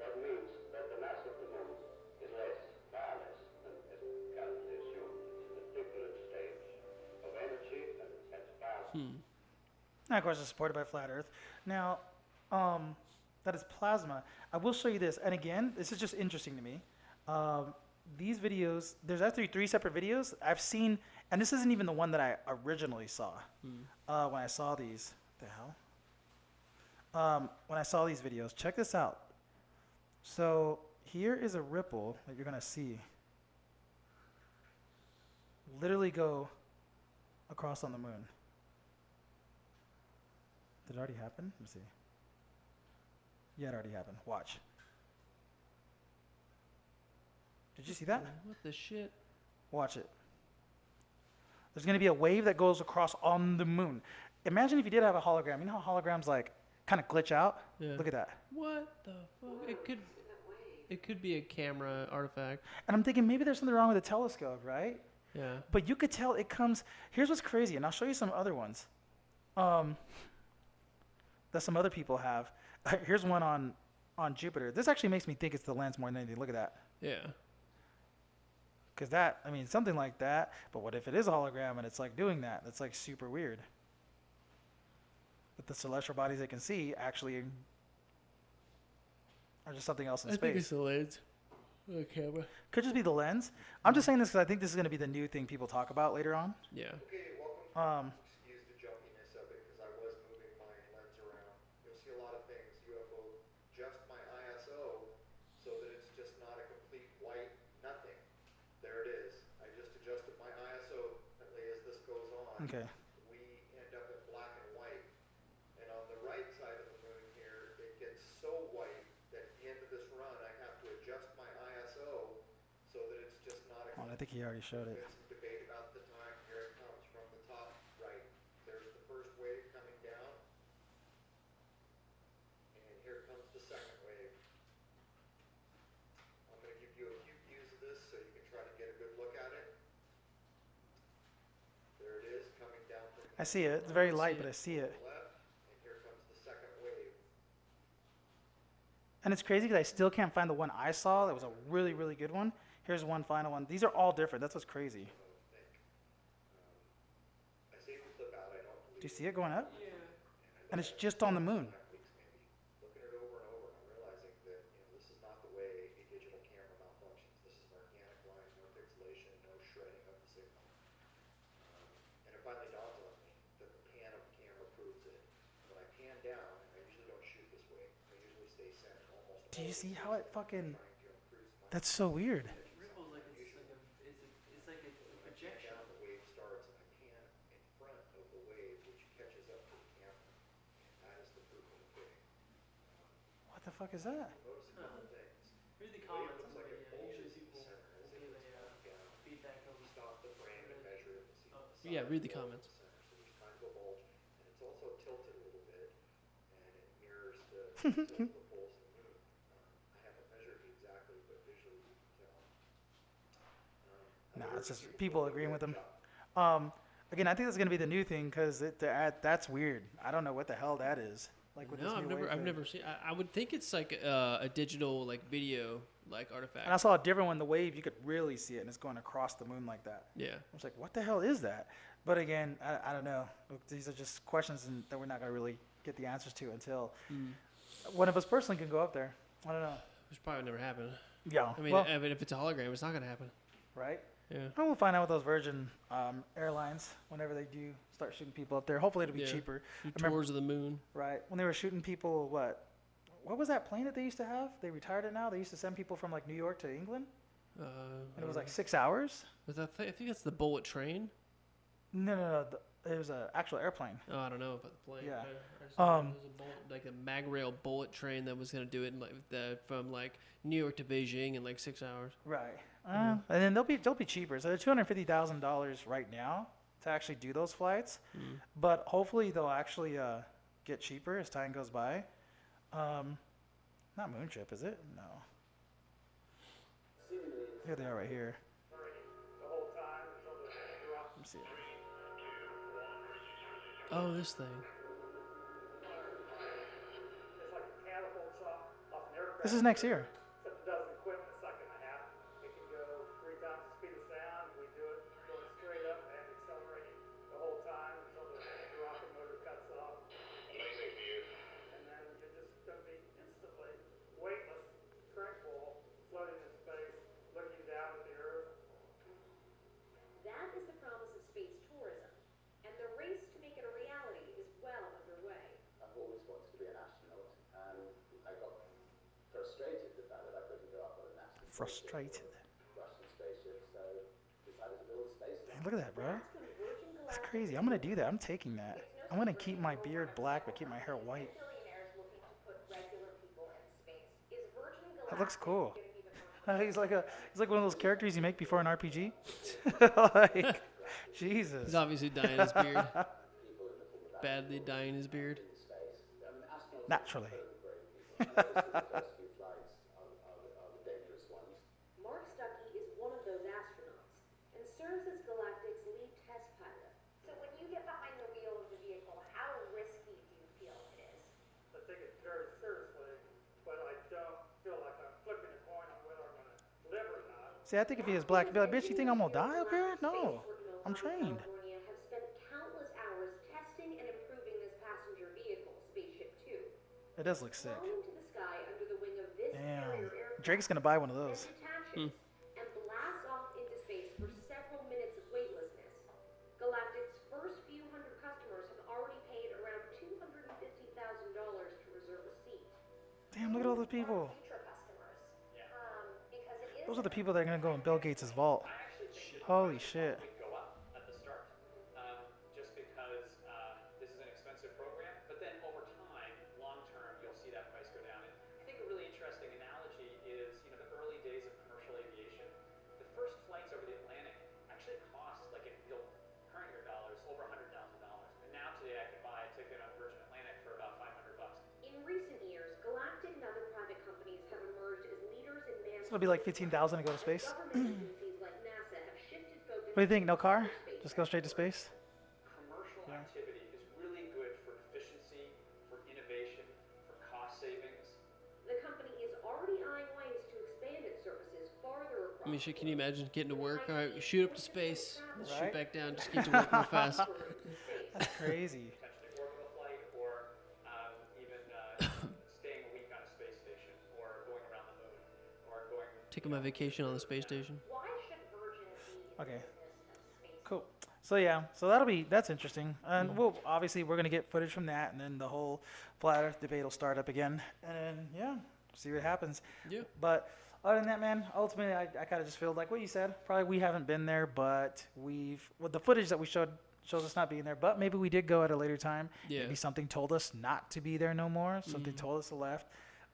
That means that the mass of the moon is less, far less than is currently assumed. It's in a different stage of energy and it has far.
Now, of course, it's supported by Flat Earth. Now, that is plasma. I will show you this. And again, this is just interesting to me. These videos, there's actually 3 separate videos I've seen, and this isn't even the one that I originally saw when I saw these. What the hell? When I saw these videos, check this out. So here is a ripple that you're going to see literally go across on the moon. Did it already happen? Let me see. Yeah, it already happened. Watch. Did you see that?
What the shit?
Watch it. There's going to be a wave that goes across on the moon. Imagine if you did have a hologram. You know how holograms like kind of glitch out?
Yeah.
Look at that.
What the fuck? It could be a camera artifact.
And I'm thinking maybe there's something wrong with the telescope, right?
Yeah.
But you could tell it comes. Here's what's crazy, and I'll show you some other ones that some other people have. Here's one on Jupiter. This actually makes me think it's the lens more than anything. Look at that.
Yeah.
Because that, I mean, something like that. But what if it is a hologram and it's like doing that? That's like super weird. But the celestial bodies they can see actually are just something else in
I
space.
think it's the lens. The camera.
Could just be the lens. I'm just saying this because I think this is going to be the new thing people talk about later on.
Yeah.
Okay, welcome.
Um,
Excuse the jumpiness of it because I was moving my lens around. You'll see a lot of things. UFO, adjust my ISO so that it's just not a complete white nothing. There it is. I just adjusted my ISO as this goes on.
okay.
We end up in black and white. And on the right side of the moon here, it gets so white that at the end of this run, I have to adjust my ISO so that it's just not a
Well, I think he already showed it.
There's some debate about the time. Here it comes from the top right. There's the first wave coming down. And here comes the second wave. I'm going to give you a few views of this so you can try to get a good look at it. There it is coming down from
I see it. It's very light, but I see it.
the left. And here comes the second wave.
And it's crazy because I still can't find the one I saw. That was a really, really good one. Here's one final one. These are all different. That's what's crazy.
I saved the clip out. I don't believe
Do you see it going up? Yeah. And it's just on the moon.
weeks maybe. Looking it over and over, I'm realizing that this is not the way a digital camera malfunctions. This is an organic line, no pixelation, no shredding of the signal.
Do you see how it fucking? That's so weird.
Ripples like it's like a projection.
Down, the wave starts in a can in front of the wave, which catches up to the camera. That is the proof of the pudding.
What the fuck is that?
Notice a couple things.
Read the
Wave
comments.
looks like it
Usually
bulges in the
people
center as
will
if
give
it's
a
going down.
feedback of
Stop the frame and measure it and see the
Yeah,
size
read the
bulge in
comments.
center. So there's kind of a bulge, and it's also tilted a little bit, and it mirrors the tilt of the poles of the moon. I haven't measured it exactly, but visually you can tell.
Nah, it's just people agreeing with him. Again, I think that's gonna be the new thing because that's weird. I don't know what the hell that is. Like with
No,
this new
I've
wave
never seen. I would think it's like a digital like video like artifact.
And I saw a different one. The wave, you could really see it, and it's going across the moon like that.
Yeah.
I was like, what the hell is that? But again, I don't know. Look, these are just questions that we're not gonna really get the answers to until one of us personally can go up there. I don't know.
Which probably never happened.
Yeah.
I mean,
well,
if it's a hologram, it's not gonna happen.
right?
Yeah.
And we'll find out with those Virgin Airlines whenever they do start shooting people up there. Hopefully it'll be
Yeah.
cheaper.
Do
remember-
tours of the moon.
Right. When they were shooting people, what was that plane that they used to have? They retired it now. They used to send people from like New York to England, and it was like 6 hours.
Was that I think that's the Bullet train.
No. It was an actual airplane.
Oh, I don't know about the plane.
Yeah.
I saw there was a bullet, like a mag rail bullet train that was gonna do it in from like New York to Beijing in like 6 hours.
Right. And then they'll be cheaper. So they're $250,000 right now to actually do those flights, but hopefully they'll actually get cheaper as time goes by. Not Moonship, is it? No. Here they are right here.
The whole time until the drop.
Let me see.
Oh, this thing.
It's like a catapult shot off an aircraft.
This is next year.
Except it doesn't quit in a second and a half. It can go 3 times the speed of sound. We do it going straight up and accelerating the whole time until the rocket motor cuts off.
Amazing view.
And then you're just going to be instantly weightless, tranquil, floating in space, looking down at the Earth.
That is the promise of space tourism, and the race to make it a reality is well underway.
I've always wanted to be an astronaut, and I got frustrated with that I couldn't go up on a NASA
Frustrated.
Russian spaceship, so decided to build a space
Man, look at that, bro.
That's when Virgin
That's
Galactic
crazy. I'm gonna do that. I'm taking that. I'm gonna keep my beard black, but keep my hair white.
billionaires looking to put regular people in space. Is Virgin
That looks
Galactic
cool.
gonna be the first
He's like one of those characters you make before an RPG. Like, Jesus.
He's obviously dyeing his beard. Badly dyeing his beard.
Naturally.
the first few flights are the dangerous ones.
Mark Stuckey is one of those astronauts and serves as Galactic's lead test pilot.
So when you get behind the wheel of the vehicle, how risky do you feel it is?
I take it very seriously, but I don't feel like I'm flipping a coin on whether I'm going to live or not.
See, I think if he is black, he'd be like, bitch, you think I'm gonna die up here? No. I'm trained.
California have spent countless hours testing and improving this passenger vehicle, Spaceship Two.
It does look sick.
Flown into the sky under the wing of this carrier
Damn.
aircraft.
Drake's gonna buy one of those.
Detaches and blasts off into space for several minutes of weightlessness. Galactic's first few hundred customers have already paid around $250,000 to reserve a seat.
Damn, look at all those people.
Future customers. Because it is
Those are the people that are gonna go in Bill Gates' vault. Holy shit.
Would go up at the start, just because this is an expensive program. But then over time, long term, you'll see that price go down. And I think a really interesting analogy is, the early days of commercial aviation. The first flights over the Atlantic actually cost, like in real current year dollars, over $100,000. And now today, I could buy a ticket on Virgin Atlantic for about $500.
In recent years, Galactic and other private companies have emerged as leaders in manned
So it'll be like 15,000 to go to space.
Government agencies like NASA have shifted focus.
What do you think? No car?
to space.
Just go straight to space?
Commercial activity is really good for efficiency, for innovation, for cost savings.
The company is already eyeing ways to expand its services farther across.
I mean, shit, can you imagine getting to work? All right, shoot up to space, shoot
Right?
back down, just get to work real fast.
That's crazy.
Potentially orbital flight, or even staying a week on a space station, or going around the moon, or going.
Taking my vacation on the space station.
why should Virgin be in
Okay.
the business of space?
Cool. So yeah, that's interesting, and we're gonna get footage from that, and then the whole flat Earth debate will start up again, and then yeah, see what happens.
Yeah.
But other than that, man, ultimately, I kind of just feel like what you said. Probably we haven't been there, but the footage that we shows us not being there. But maybe we did go at a later time.
Yeah.
Maybe something told us not to be there no more. Something told us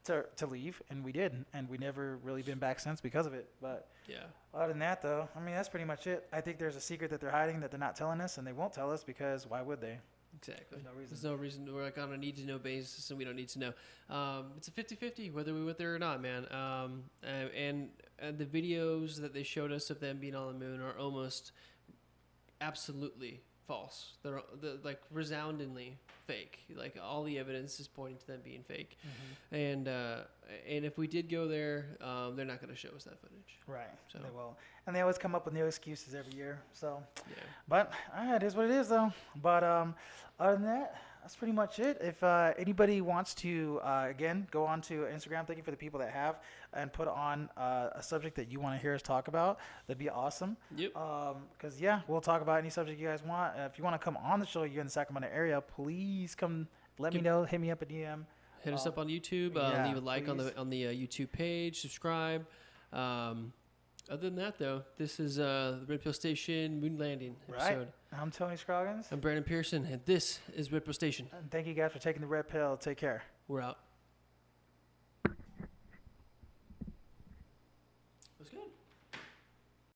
to leave, and we did, and we never really been back since because of it. But
Yeah.
other than that, though, I mean, that's pretty much it. I think there's a secret that they're hiding that they're not telling us, and they won't tell us because why would they?
Exactly.
There's no reason.
There's no reason. We're like on a need-to-know basis, and we don't need to know. It's a 50-50 whether we went there or not, man. And the videos that they showed us of them being on the moon are almost absolutely false. They're like resoundingly fake. Like all the evidence is pointing to them being fake. And if we did go there, they're not going to show us that footage.
Right.
So-
They will. And they always come up with new excuses every year. So,
Yeah.
but it is what it is, though. But other than that, that's pretty much it. If anybody wants to, again, go on to Instagram, thank you for the people that have, and put on a subject that you want to hear us talk about, that'd be awesome.
Yep.
Because, we'll talk about any subject you guys want. If you want to come on the show, you're in the Sacramento area, please come let me know. Hit me up a DM.
Hit us up on YouTube.
yeah,
Leave a like on
please.
the YouTube page. Subscribe. Other than that, though, this is the Red Pill Station Moon Landing episode.
Right. I'm Tony Scroggins.
I'm Brandon Pearson, and this is Red Pill Station.
And thank you guys for taking the red pill. Take care.
We're out.